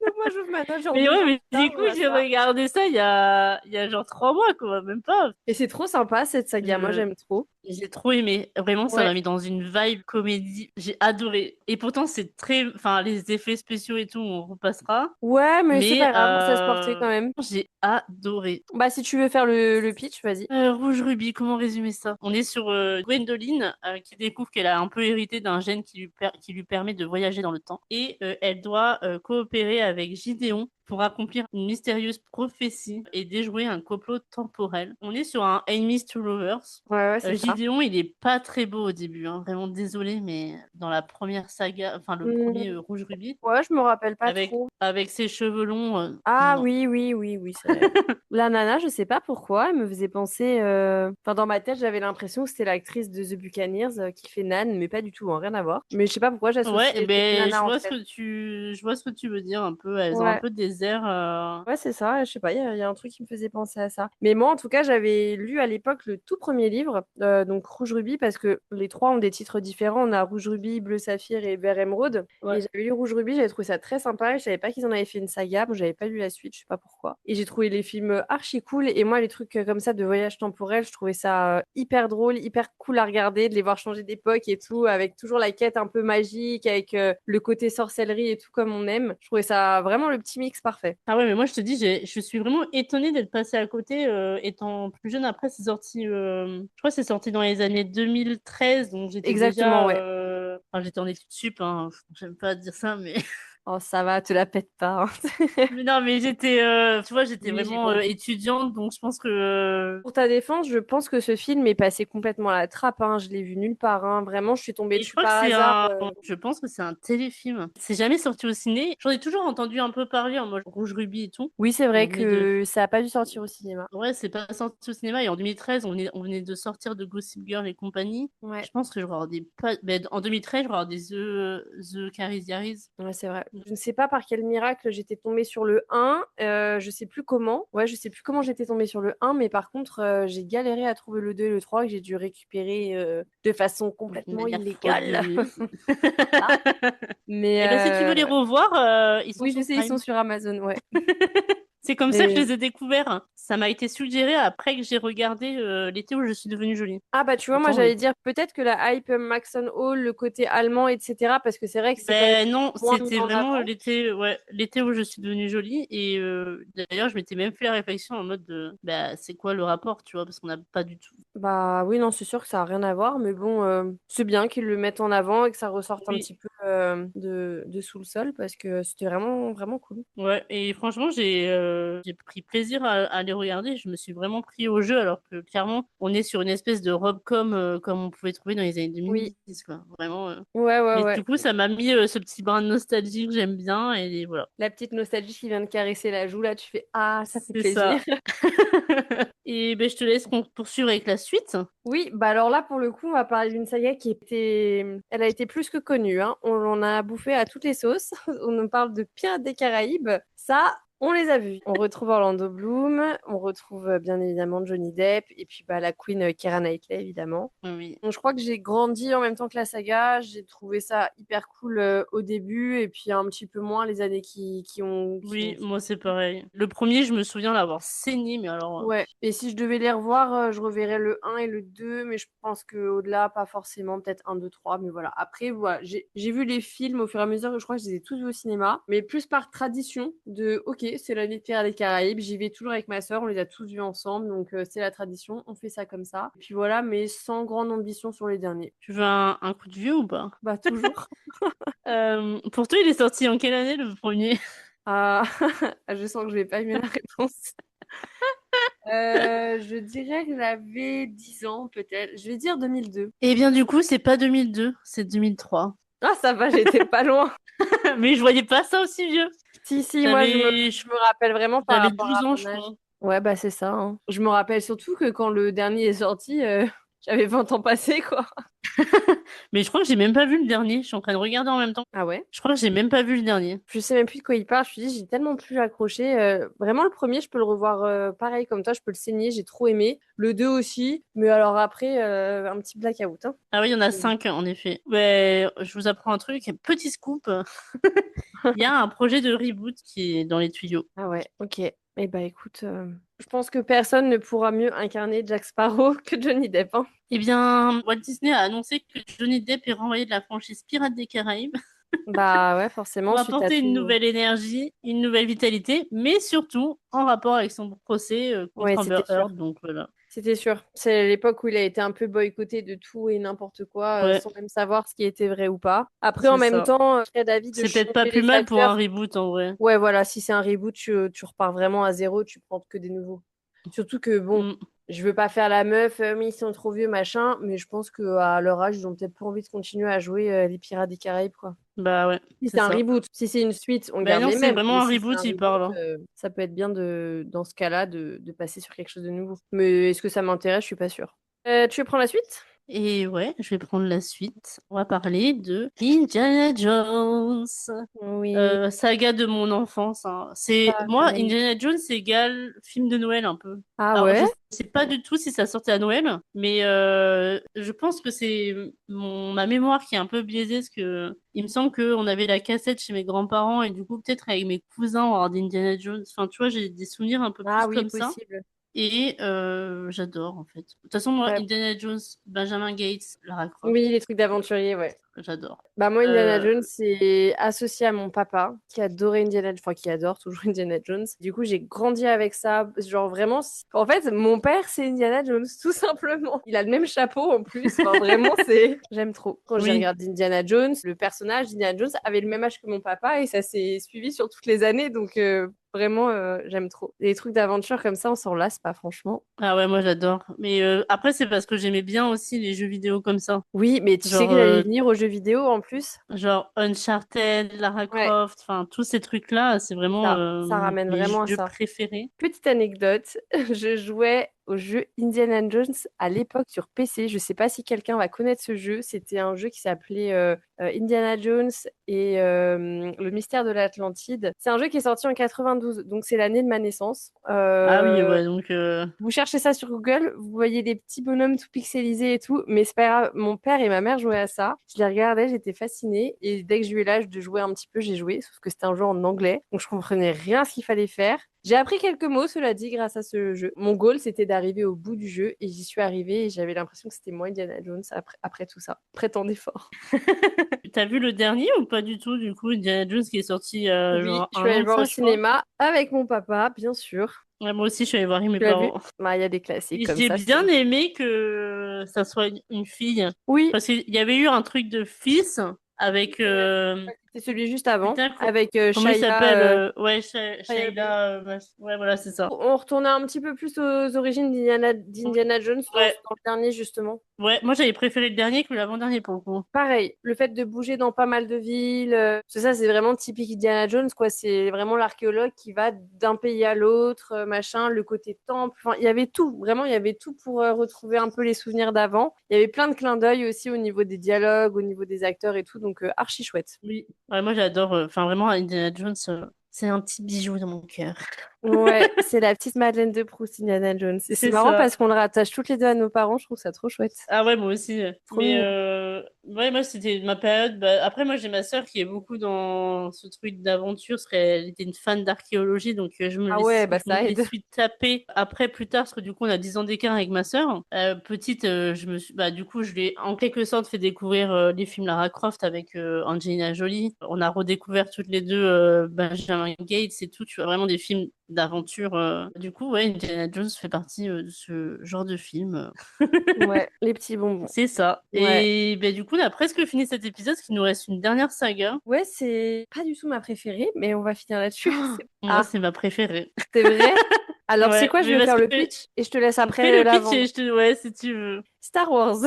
Donc moi, j'ouvre ma note genre Mais deux ouais, jours mais plus tard, du je coup, vois j'ai ça. regardé ça il y a genre 3 mois, quoi, même pas. Et c'est trop sympa cette saga. Moi, Je- j'aime trop. J'ai trop aimé. Vraiment, ça Ouais. m'a mis dans une vibe comédie. J'ai adoré. Et pourtant, c'est très. Enfin, les effets spéciaux et tout, on repassera. Ouais, mais c'est Mais pas grave, ça se portait quand même. j'ai adoré. Bah, si tu veux faire le pitch, vas-y. Rouge Ruby, comment résumer ça? On est sur Gwendoline qui découvre qu'elle a un peu hérité d'un gène qui lui permet de voyager dans le temps. Et elle doit coopérer avec Gideon pour accomplir une mystérieuse prophétie et déjouer un complot temporel. On est sur un Enemies to Lovers. Ouais, ouais, c'est ça. Gideon, il est pas très beau au début, hein. Vraiment désolé, mais dans la première saga, enfin le premier Hmm, Rouge Ruby, ouais, je me rappelle pas avec, trop. avec ses cheveux longs, Ah non. oui, oui, oui, oui, c'est vrai. La nana, je sais pas pourquoi, elle me faisait penser. Enfin, dans ma tête, j'avais l'impression que c'était l'actrice de The Buccaneers qui fait Nan, mais pas du tout, hein, rien à voir. Mais je sais pas pourquoi Ouais, j'associais cette ben nana en tête. je vois ce que tu veux dire un peu. Elles ont un Ouais. peu des airs. Ouais, c'est ça, je sais pas, il y a un truc qui me faisait penser à ça. Mais moi, en tout cas, j'avais lu à l'époque le tout premier livre, donc Rouge Rubis, parce que les trois ont des titres différents. On a Rouge Rubis, Bleu Saphir et Vert Émeraude. Et Ouais. j'avais lu Rouge Rubis, j'avais trouvé ça très sympa. Et je savais pas qu'ils en avaient fait une saga. Bon, j'avais pas lu la suite, je sais pas pourquoi. Et j'ai trouvé les films archi cool. Et moi, les trucs comme ça de voyage temporel, je trouvais ça hyper drôle, hyper cool à regarder, de les voir changer d'époque et tout, avec toujours la quête un peu magique, avec le côté sorcellerie et tout comme on aime. Je trouvais ça vraiment le petit mix parfait. Ah ouais, mais moi je te dis, je suis vraiment étonnée d'être passée à côté étant plus jeune. Après, c'est sorti, je crois que c'est sorti dans les années 2013, donc j'étais Exactement, déjà, ouais. enfin j'étais en études sup, hein. J'aime pas dire ça, mais Oh, ça va, te la pète pas, hein. mais non, mais j'étais, tu vois, j'étais Oui, j'ai vraiment compris. étudiante, donc je pense que Pour ta défense, je pense que ce film est passé complètement à la trappe, hein. Je l'ai vu nulle part, hein. Vraiment, je suis tombée et je dessus crois que par hasard. je pense que c'est un téléfilm. C'est jamais sorti au ciné. J'en ai toujours entendu un peu parler en mode Rouge Ruby et tout. Oui, c'est vrai On venait de que ça a pas dû sortir au cinéma. Ouais, c'est pas sorti au cinéma et en 2013, on venait de sortir de Gossip Girl et compagnie. Ouais, Je pense que je regardais pas. Ben, en 2013, je regardais The Caris Diaries. ouais, c'est vrai. Je ne sais pas par quel miracle j'étais tombée sur le 1. Je sais plus comment. Ouais, je sais plus comment j'étais tombée sur le 1, mais par contre, j'ai galéré à trouver le 2 et le 3 que j'ai dû récupérer de façon De complètement manière illégale. frauduleuse. Voilà. Mais Et ben, si tu veux les revoir, ils sont oui, je sur sais, ils sont Prime. sur Amazon, ouais. C'est comme ça que je Mais les ai découverts. Ça m'a été suggéré après que j'ai regardé l'été où je suis devenue jolie. ah bah tu vois, moi Pourtant, j'allais dire peut-être que la hype Maxon Hall, le côté allemand, etc. Parce que c'est vrai que c'est quand même Ben non, moins mis c'était en vraiment avant. l'été, ouais, l'été où je suis devenue jolie. Et d'ailleurs, je m'étais même fait la réflexion en mode de, bah, c'est quoi le rapport, tu vois, parce qu'on n'a pas du tout. Bah oui, non, c'est sûr que ça a rien à voir, mais bon, c'est bien qu'ils le mettent en avant et que ça ressorte un Oui, petit peu de sous le sol parce que c'était vraiment, vraiment cool. ouais. Et franchement, j'ai j'ai pris plaisir à les regarder. Je me suis vraiment pris au jeu, alors que clairement, on est sur une espèce de rom-com comme on pouvait trouver dans les années Oui. 2010, quoi. Vraiment. Ouais, ouais, Mais ouais. du coup, ça m'a mis ce petit brin de nostalgie que j'aime bien, et voilà. La petite nostalgie qui vient de caresser la joue, là, tu fais ah, ça fait C'est plaisir. ça. Et ben, je te laisse poursuivre avec la suite. Oui, bah alors là, pour le coup, on va parler d'une saga qui était. Elle a été plus que connue, hein. On en a bouffé à toutes les sauces. On nous parle de Pirates des Caraïbes. Ça, on les a vus. On retrouve Orlando Bloom, on retrouve bien évidemment Johnny Depp, et puis bah, la Queen Keira Knightley, évidemment. Oui. Donc, je crois que j'ai grandi en même temps que la saga. J'ai trouvé ça hyper cool au début, et puis un petit peu moins les années qui ont Oui, suivi. moi c'est pareil. Le premier, je me souviens l'avoir saigné, mais alors. Ouais, et si je devais les revoir, je reverrais le un et le 2, mais je pense qu'au-delà, pas forcément, peut-être un 2 3 mais voilà. Après, voilà, j'ai vu les films au fur et à mesure, je crois que je les ai tous vus au cinéma, mais plus par tradition de, ok, c'est l'année de Pirates des Caraïbes, j'y vais toujours avec ma sœur, on les a tous vus ensemble, donc c'est la tradition, on fait ça comme ça. Et puis voilà, mais sans grande ambition sur les derniers. Tu veux un coup de vieux ou pas? Bah, toujours. Pour toi, il est sorti en quelle année le premier? Ah, je sens que je vais pas aimer la réponse. Je dirais que j'avais 10 ans, peut-être. Je vais dire 2002. Eh bien, du coup, c'est pas 2002, c'est 2003. Ah, ça va, j'étais pas loin. Mais je voyais pas ça aussi vieux. Si, si, moi, je me, J'avais je me rappelle vraiment par j'avais rapport 12 à ans, mon je âge. crois. Ouais, bah c'est ça, hein. Je me rappelle surtout que quand le dernier est sorti, j'avais 20 ans passés, quoi. Mais je crois que j'ai même pas vu le dernier. Je suis en train de regarder en même temps. Ah ouais? Je crois que j'ai même pas vu le dernier. Je sais même plus de quoi il parle. Je me suis dit, j'ai tellement plus accroché. Vraiment, le premier, je peux le revoir pareil comme toi. Je peux le saigner. J'ai trop aimé. Le 2 aussi. Mais alors après, un petit blackout, hein. Ah oui, il y en a 5 en effet. Ouais, je vous apprends un truc, petit scoop. Il y a un projet de reboot qui est dans les tuyaux. Ah ouais, ok. Eh bah écoute, je pense que personne ne pourra mieux incarner Jack Sparrow que Johnny Depp, hein. Eh bien, Walt Disney a annoncé que Johnny Depp est renvoyé de la franchise Pirates des Caraïbes Bah ouais, pour forcément, suite à apporter une tout. nouvelle énergie, une nouvelle vitalité, mais surtout en rapport avec son procès Ouais, contre Amber c'était sûr. Heard. Donc voilà. C'était sûr. C'est l'époque où il a été un peu boycotté de tout et n'importe quoi, Ouais, sans même savoir ce qui était vrai ou pas. Après, en c'est même ça. temps, je serais d'avis de C'est peut-être pas changer plus les mal pour un acteurs. reboot en vrai. Ouais, voilà, si c'est un reboot, tu repars vraiment à zéro, tu prends que des nouveaux. Surtout que, bon, Mm. je veux pas faire la meuf, mais ils sont trop vieux, machin, mais je pense qu'à leur âge, ils ont peut-être pas envie de continuer à jouer les Pirates des Caraïbes, quoi. Bah ouais, Si c'est c'est un ça. reboot, si c'est une suite, on Bah garde non, les c'est mêmes. vraiment Mais un si c'est reboot, un il parle. reboot, Hein. ça peut être bien dans ce cas-là, de passer sur quelque chose de nouveau. Mais est-ce que ça m'intéresse? Je suis pas sûre. Tu veux prendre la suite? Et ouais, je vais prendre la suite. On va parler de Indiana Jones. Oui, Saga de mon enfance. Hein. C'est moi, pareil. Indiana Jones, c'est égal film de Noël un peu. Ah Alors, je ouais? sais pas du tout si ça sortait à Noël, mais je pense que c'est ma mémoire qui est un peu biaisée, parce que il me semble qu'on avait la cassette chez mes grands-parents, et du coup, peut-être avec mes cousins, on regardait Indiana Jones. Enfin, tu vois, j'ai des souvenirs un peu Ah plus oui, comme ça. possible. Et j'adore, en fait. De toute façon, moi, Ouais. Indiana Jones, Benjamin Gates, Lara Croft, Oui, les trucs d'aventurier, ouais. j'adore. Bah moi, Indiana Euh, Jones, c'est associé à mon papa, qui adorait Indiana Jones, enfin qui adore toujours Indiana Jones. Du coup, j'ai grandi avec ça. Genre vraiment, en fait, mon père, c'est Indiana Jones, tout simplement. Il a le même chapeau en plus. Enfin, vraiment, c'est... J'aime trop. Quand j'ai oui, regardé Indiana Jones, le personnage d'Indiana Jones avait le même âge que mon papa et ça s'est suivi sur toutes les années. Donc, vraiment, j'aime trop. Les trucs d'aventure comme ça, on s'en lasse pas, franchement. ah ouais, moi j'adore. Mais après, c'est parce que j'aimais bien aussi les jeux vidéo comme ça. Oui, mais tu sais Genre, que j'allais venir aux jeux vidéo en plus. genre Uncharted, Lara Ouais, Croft, enfin tous ces trucs-là, c'est vraiment ça ramène mes vraiment à jeux ça. préférés. Petite anecdote, je jouais au jeu Indiana Jones à l'époque sur PC. Je sais pas si quelqu'un va connaître ce jeu. C'était un jeu qui s'appelait Indiana Jones et le mystère de l'Atlantide. C'est un jeu qui est sorti en 92, donc c'est l'année de ma naissance. Ah oui, ouais, donc Vous cherchez ça sur Google, vous voyez des petits bonhommes tout pixelisés et tout, mais c'est pas grave. Mon père et ma mère jouaient à ça. Je les regardais, j'étais fascinée. Et dès que j'ai eu l'âge de jouer un petit peu, j'ai joué, sauf que c'était un jeu en anglais, donc je comprenais rien à ce qu'il fallait faire. J'ai appris quelques mots, cela dit, grâce à ce jeu. Mon goal, c'était d'arriver au bout du jeu, et j'y suis arrivée, et j'avais l'impression que c'était moi, Indiana Jones, après tout ça. Après tant d'efforts. t'as vu le dernier ou pas du tout, du coup, Indiana Jones qui est sorti Oui, genre je suis un allée an le de voir au ça, je crois. cinéma avec mon papa, bien sûr. Ouais, moi aussi, je suis allée voir avec mes Tu l'as vu? parents. Bah, il y a des classiques Et comme j'ai ça, bien aimé que ça soit une fille. Oui, Parce qu'il y avait eu un truc de fils avec C'est celui juste avant, Putain, avec comment il Shia, s'appelle ouais, Shia LaBeouf. Shaila, ouais, voilà, c'est ça. On retournait un petit peu plus aux origines Oui. d'Indiana Jones Ouais, dans le dernier, justement. ouais, moi j'avais préféré le dernier que l'avant-dernier pour le coup. Pareil, le fait de bouger dans pas mal de villes, ça c'est vraiment typique Indiana Jones, quoi. C'est vraiment l'archéologue qui va d'un pays à l'autre, machin, le côté temple. Enfin, il y avait tout, vraiment, il y avait tout pour retrouver un peu les souvenirs d'avant. Il y avait plein de clins d'œil aussi au niveau des dialogues, au niveau des acteurs et tout, donc archi chouette. Oui. Ouais, moi j'adore, enfin vraiment Indiana Jones, c'est un petit bijou dans mon cœur. Ouais, c'est la petite Madeleine de Proust, Indiana Jones. Et c'est C'est marrant ça. parce qu'on le rattache toutes les deux à nos parents, je trouve ça trop chouette. Ah ouais, moi aussi. Trop Mais mignon. ouais, moi c'était ma période. Bah, après, moi j'ai ma sœur qui est beaucoup dans ce truc d'aventure, parce qu'elle était une fan d'archéologie, donc Ah ouais, bah je me ça les aide. suis tapés après plus tard, parce que du coup on a 10 ans d'écart avec ma sœur. Petite, bah du coup je lui ai en quelque sorte fait découvrir les films Lara Croft avec Angelina Jolie. On a redécouvert toutes les deux Benjamin Gates et tout, tu vois, vraiment des films d'aventure. Du coup, ouais, Indiana Jones fait partie de ce genre de film. Ouais, les petits bonbons. C'est ça. Ouais. Et ben, du coup, on a presque fini cet épisode, parce qu'il nous reste une dernière saga. Ouais, c'est pas du tout ma préférée, mais on va finir là-dessus. Moi, Ah, c'est ma préférée. c'est vrai? Alors, c'est Ouais, quoi? Je mais vais parce faire que le pitch et je te laisse fais après le la pitch et vendre. je te... Ouais, si tu veux. Star Wars,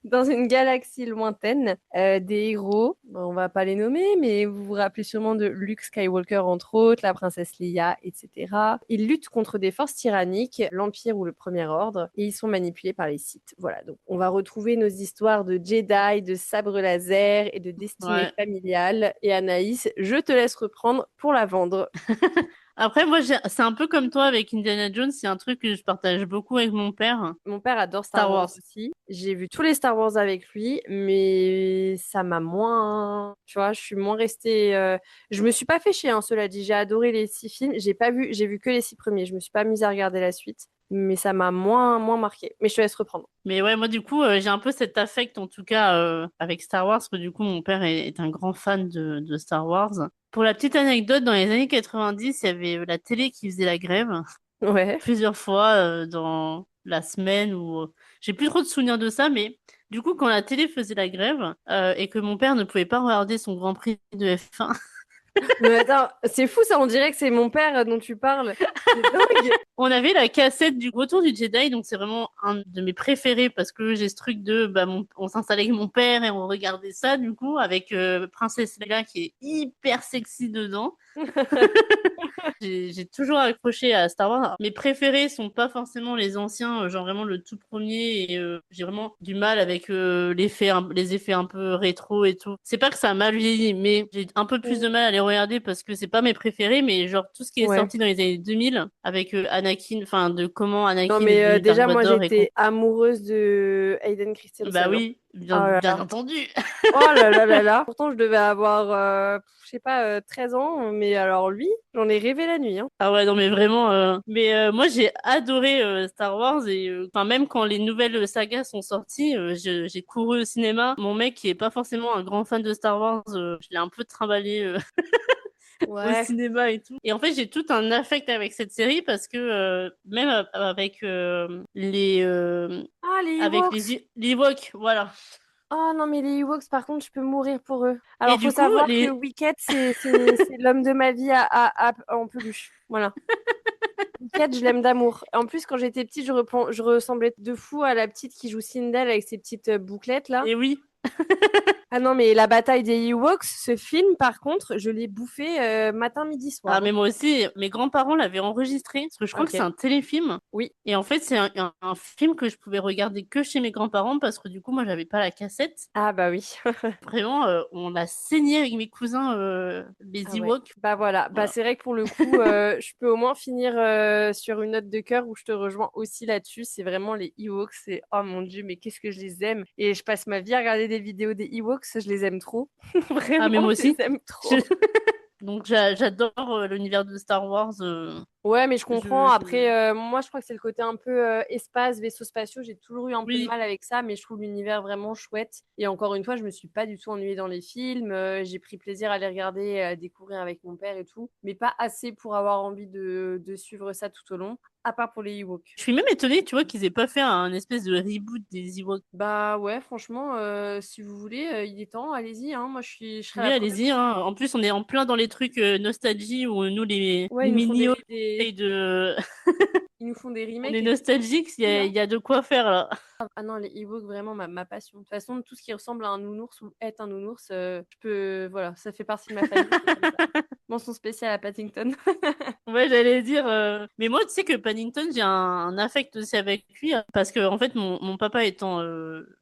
dans une galaxie lointaine, des héros, bon, on va pas les nommer, mais vous vous rappelez sûrement de Luke Skywalker, entre autres, la princesse Leia, etc. Ils luttent contre des forces tyranniques, l'Empire ou le Premier Ordre, et ils sont manipulés par les Sith. Voilà, donc on va retrouver nos histoires de Jedi, de sabre laser et de destinée Ouais. familiale. Et Anaïs, je te laisse reprendre pour la vendre. Après, moi, c'est un peu comme toi avec Indiana Jones, c'est un truc que je partage beaucoup avec mon père. Mon père adore Star Star Wars Wars. aussi. J'ai vu tous les Star Wars avec lui, mais ça m'a moins. Tu vois, je suis moins restée. Je me suis pas fait chier, hein, cela dit. J'ai adoré les 6 films. J'ai vu que les 6 premiers. Je me suis pas mise à regarder la suite, mais ça m'a moins marqué. Mais je te laisse reprendre. Mais ouais, moi, du coup, j'ai un peu cet affect, en tout cas, avec Star Wars, parce que du coup, mon père est un grand fan de Star Wars. Pour la petite anecdote, dans les années 90, il y avait la télé qui faisait la grève. Ouais. Plusieurs fois dans la semaine ou j'ai plus trop de souvenirs de ça, mais du coup quand la télé faisait la grève et que mon père ne pouvait pas regarder son Grand Prix de F1, Mais attends, c'est fou ça. On dirait que c'est mon père dont tu parles. C'est dingue. on avait la cassette du Retour du Jedi, donc c'est vraiment un de mes préférés parce que j'ai ce truc de bah on s'installait avec mon père et on regardait ça du coup avec Princesse Leia qui est hyper sexy dedans. J'ai toujours accroché à Star Wars. Mes préférés sont pas forcément les anciens, genre vraiment le tout premier. Et j'ai vraiment du mal avec les effets un peu rétro et tout. C'est pas que ça a mal vieilli, mais j'ai un peu plus de mal à les regarder parce que c'est pas mes préférés. Mais genre tout ce qui est Ouais. sorti dans les années 2000 avec Anakin, enfin de comment Non, Anakin est mais devenu Dark déjà, moi, Vador et j'étais con. amoureuse de Hayden Bah Christensen, hein. oui, Ah là bien là. entendu. Oh là là là là. Pourtant, je devais avoir, je sais pas, 13 ans, mais alors lui, j'en ai rêvé la nuit, hein. Ah ouais, non, mais vraiment. Mais moi, j'ai adoré Star Wars et enfin même quand les nouvelles sagas sont sorties, j'ai couru au cinéma. Mon mec, qui est pas forcément un grand fan de Star Wars, je l'ai un peu trimballé au Ouais. cinéma et tout. Et en fait, j'ai tout un affect avec cette série parce que même avec Ah, les Ewoks. les Ewoks, voilà. Oh non, mais les Ewoks, par contre, je peux mourir pour eux. Et Alors, faut du coup, savoir que les Wicket, c'est l'homme de ma vie en peluche. Voilà. Wicket, je l'aime d'amour. En plus, quand j'étais petite, je ressemblais de fou à la petite qui joue Sindel avec ses petites bouclettes, là. et oui. Ah non, mais la bataille des Ewoks, ce film, par contre, je l'ai bouffé matin, midi, Ah, soir, hein. mais moi aussi, mes grands-parents l'avaient enregistré, parce que je crois que c'est Ok. un téléfilm. Oui. Et en fait, c'est un film que je pouvais regarder que chez mes grands-parents, parce que du coup, moi, j'avais pas la cassette. Ah bah oui. Vraiment, on l'a saigné avec mes cousins, les Ah ouais. Ewoks. Bah voilà. Bah Voilà. c'est vrai que pour le coup, je peux au moins finir sur une note de cœur où je te rejoins aussi là-dessus. C'est vraiment les Ewoks. C'est oh mon Dieu, mais qu'est-ce que je les aime. Et je passe ma vie à regarder des vidéos des Ewoks. Je les aime trop. Ah, mais Vraiment, moi je les aussi. aime Je- trop. Donc, j'adore l'univers de Star Wars. Ouais, mais je comprends. Je... Après, moi, je crois que c'est le côté un peu espace, vaisseaux spatiaux. J'ai toujours eu un peu de Oui, mal avec ça, mais je trouve l'univers vraiment chouette. Et encore une fois, je me suis pas du tout ennuyée dans les films. J'ai pris plaisir à les regarder, à découvrir avec mon père et tout, mais pas assez pour avoir envie de suivre ça tout au long, à part pour les Ewoks. je suis même étonnée, tu vois, qu'ils aient pas fait un espèce de reboot des Ewoks. Bah ouais, franchement, si vous voulez, il est temps, allez-y, hein. Moi, je serai Oui, la première. allez-y, hein. En plus, on est en plein dans les trucs nostalgie où nous, Ouais, les ils nous font mini des... essaye de... ils nous font des On est remakes et tout. nostalgique, Hein. il y a de quoi faire là. Ah non, les e-books, vraiment ma passion. De toute façon, tout ce qui ressemble à un nounours ou est un nounours, je peux. Voilà, ça fait partie de ma famille. C'est comme ça. Mention spéciale à Paddington. Ouais, j'allais dire. Mais moi, tu sais que Paddington, j'ai un affect aussi avec lui, parce que en fait, mon papa étant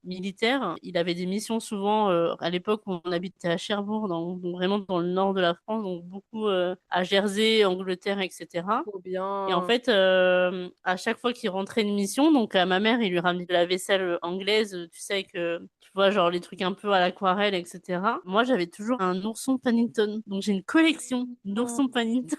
militaire, il avait des missions souvent à l'époque où on habitait à Cherbourg, donc vraiment dans le nord de la France, donc beaucoup à Jersey, Angleterre, etc. Trop Et en bien. fait, à chaque fois qu'il rentrait une mission, donc à ma mère, il lui ramenait de la vaisselle anglaise, tu sais que, tu vois, genre les trucs un peu à l'aquarelle, etc. Moi, j'avais toujours un ourson Paddington. Donc j'ai une collection Oh, d'oursons Paddington.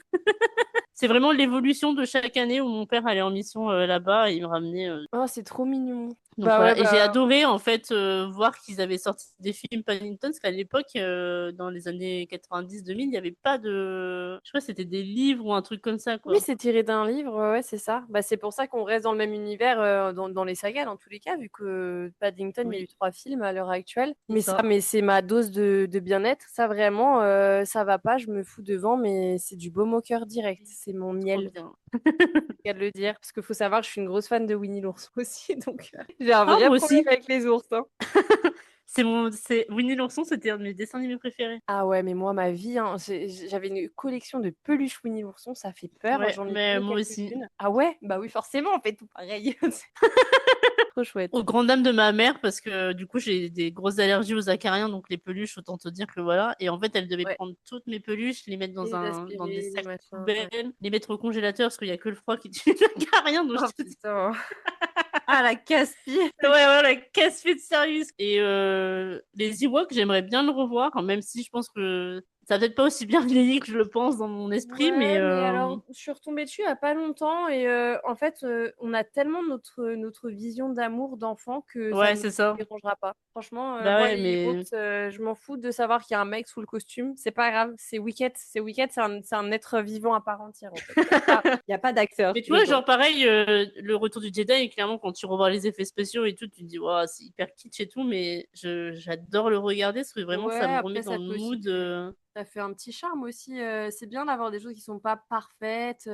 C'est vraiment l'évolution de chaque année où mon père allait en mission là-bas et il me ramenait. oh, c'est trop mignon. Donc Bah ouais, voilà, et j'ai bah adoré en fait voir qu'ils avaient sorti des films Paddington, parce qu'à l'époque, dans les années 90-2000, il n'y avait pas de... Je crois que c'était des livres ou un truc comme ça, oui, quoi. c'est tiré d'un livre, ouais, ouais, c'est ça. Bah, c'est pour ça qu'on reste dans le même univers dans les sagas, dans tous les cas, vu que Paddington, il y a eu Oui, 3 films à l'heure actuelle. c'est Mais ça, ça. mais c'est ma dose de bien-être. Ça, vraiment, ça va pas, je me fous devant, mais c'est du baume au cœur direct. C'est mon Trop miel, bien. c'est le cas de le dire. Parce qu'il faut savoir que je suis une grosse fan de Winnie l'ourson aussi, donc j'ai un Ah, vrai moi problème aussi. avec les ours, hein. C'est Winnie l'ourson, c'était un de mes dessins animés préférés. Ah ouais, mais moi, ma vie, hein, j'avais une collection de peluches Winnie l'ourson, ça fait peur. Ouais, J'en ai mais donné moi aussi. quelques-unes. Ah ouais? Bah oui, forcément, on fait tout pareil. Trop chouette. Aux grandes dames de ma mère, parce que du coup j'ai des grosses allergies aux acariens, donc les peluches, autant te dire que voilà. Et en fait, elle devait Ouais. prendre toutes mes peluches, les mettre Et les dans des aspirer, les sacs machins. Ouais. poubelles, les mettre au congélateur, parce qu'il y a que le froid qui tue l'acarien, donc Oh je te dis. putain. Ah, la casse-pied. Ouais, voilà, casse-pied de service. Et les Ewoks, j'aimerais bien le revoir, même si je pense que ça va peut-être pas aussi bien vieilli que je le pense dans mon esprit, mais Ouais, mais alors, je suis retombée dessus il y a pas longtemps et en fait, on a tellement notre vision d'amour d'enfant que ça ouais, ne nous c'est ça. dérangera pas. Franchement, Bah moi, ouais, les mais Ewoks, je m'en fous de savoir qu'il y a un mec sous le costume. C'est pas grave, c'est Wicket. C'est Wicket, c'est un être vivant à part entière, en fait. Il y a pas d'acteur Mais tu vois, dedans. genre pareil, le retour du Jedi, clairement, quand tu revois les effets spéciaux et tout, tu te dis, waouh, c'est hyper kitsch et tout, mais j'adore le regarder parce que vraiment, Ouais, ça me remet après, dans ça le peut aussi mood. ça fait un petit charme aussi. C'est bien d'avoir des choses qui sont pas parfaites, qui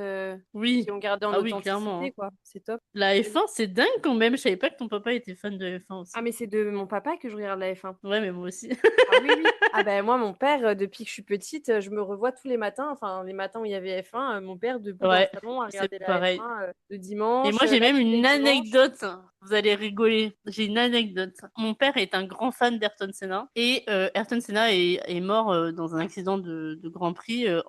Oui, ont gardé en ah oui, clairement, authenticité, hein. quoi. C'est top. La F1, c'est dingue quand même. Je savais pas que ton papa était fan de F1 Ah, aussi. mais c'est de mon papa que je regarde la F1. Ouais, mais moi aussi. Ah oui, oui. Ah ben moi, mon père, depuis que je suis petite, je me revois tous les matins, enfin les matins où il y avait F1, mon père debout dans le Ouais, salon à c'est regarder la pareil. F1 le Et dimanche. moi, j'ai Là, même tous les une dimanches. anecdote. Vous allez rigoler. J'ai une anecdote. Mon père est un grand fan d'Ayrton Senna. Et Ayrton Senna est mort dans un accident de Grand Prix le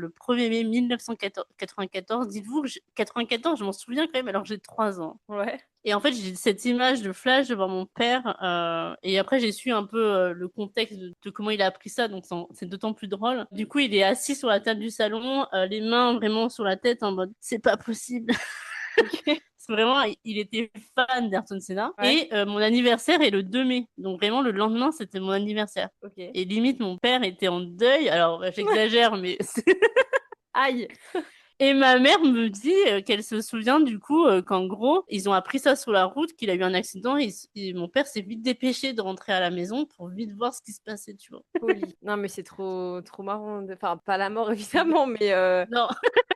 1er mai 1994. Dites-vous que 94, je m'en souviens quand même, alors que j'ai 3 ans. Ouais. Et en fait, j'ai cette image de flash devant mon père. Et après, j'ai su un peu le contexte de comment il a appris ça. Donc, c'est d'autant plus drôle. Du coup, il est assis sur la table du salon, les mains vraiment sur la tête en mode, c'est pas possible. Ok. Parce que vraiment, il était fan d'Ayrton Senna. Ouais. Et mon anniversaire est le 2 mai. Donc vraiment, le lendemain, c'était mon anniversaire. Ok. Et limite, mon père était en deuil. Alors, j'exagère, mais... Aïe. Et ma mère me dit qu'elle se souvient du coup qu'en gros, ils ont appris ça sur la route, qu'il a eu un accident et mon père s'est vite dépêché de rentrer à la maison pour vite voir ce qui se passait, tu vois. Folie. Non, mais c'est trop marrant. Enfin, pas la mort évidemment, Non,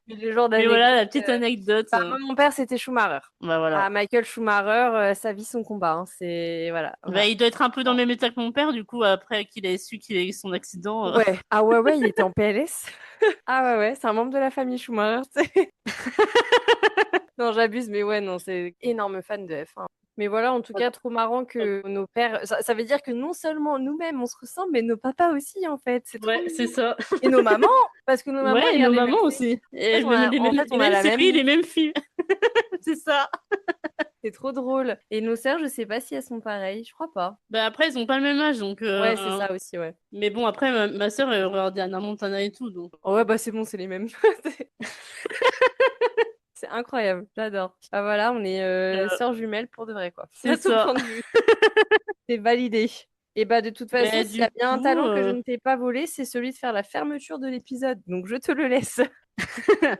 mais le genre mais voilà d'anecdote. la petite anecdote. Enfin, moi, mon père, c'était Schumacher. Bah Ah, voilà. Michael Schumacher, sa vie, son combat, hein. C'est voilà, Bah, voilà. il doit être un peu dans le même état que mon père, du coup, après qu'il ait su qu'il a eu son accident. Ouais. Ah ouais, ouais, il était en PLS. Ah ouais, ouais, c'est un membre de la famille Schumacher. Non, j'abuse, mais ouais, non, c'est énorme fan de F1. Mais voilà, en tout cas, trop marrant que nos pères. Ça veut dire que non seulement nous-mêmes, on se ressemble, mais nos papas aussi, en fait. C'est trop Ouais, c'est mignon. ça. Et nos mamans, parce que nos mamans Ouais, et nos regardent les mêmes mamans séries. aussi. En Et fait, on a, en fait, les on a mêmes la même séries, les vie. mêmes films. C'est ça. C'est trop drôle. Et nos sœurs, je sais pas si elles sont pareilles. Je crois pas. Bah après, ils ont pas le même âge, donc... Ouais, c'est ça aussi, ouais. Mais bon, après, ma soeur, elle regardait Anna Montana et tout, donc... Oh, ouais, bah c'est bon, c'est les mêmes. C'est incroyable, j'adore. Ah voilà, on est Euh, sœurs jumelles pour de vrai, quoi. c'est À tout ça. point de vue. C'est validé. Et bah de toute façon, Mais s'il y du a bien un coup, talent que je ne t'ai pas volé, c'est celui de faire la fermeture de l'épisode. Donc je te le laisse.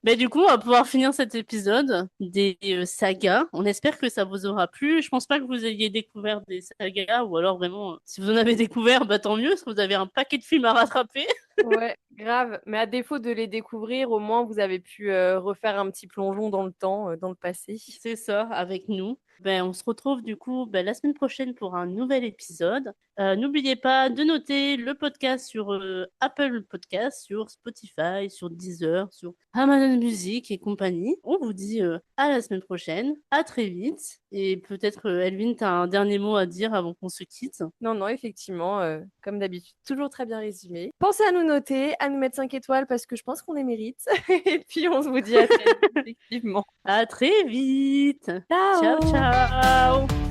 mais du coup, on va pouvoir finir cet épisode des sagas. On espère que ça vous aura plu. Je pense pas que vous ayez découvert des sagas, ou alors vraiment, si vous en avez découvert, bah tant mieux, parce que vous avez un paquet de films à rattraper. Ouais, grave. Mais à défaut de les découvrir, au moins vous avez pu refaire un petit plongeon dans le temps, dans le passé. C'est ça, avec nous. Ben, on se retrouve du coup la semaine prochaine pour un nouvel épisode. N'oubliez pas de noter le podcast sur Apple Podcast, sur Spotify, sur Deezer, sur Amazon Music et compagnie. On vous dit à la semaine prochaine, à très vite. Et peut-être, Elvin, tu as un dernier mot à dire avant qu'on se quitte. Non, non, effectivement, comme d'habitude, toujours très bien résumé. Pensez à nous noter, à nous mettre 5 étoiles parce que je pense qu'on les mérite. Et puis on se vous dit à très vite, effectivement. À très vite. Ciao, Ciao! ciao.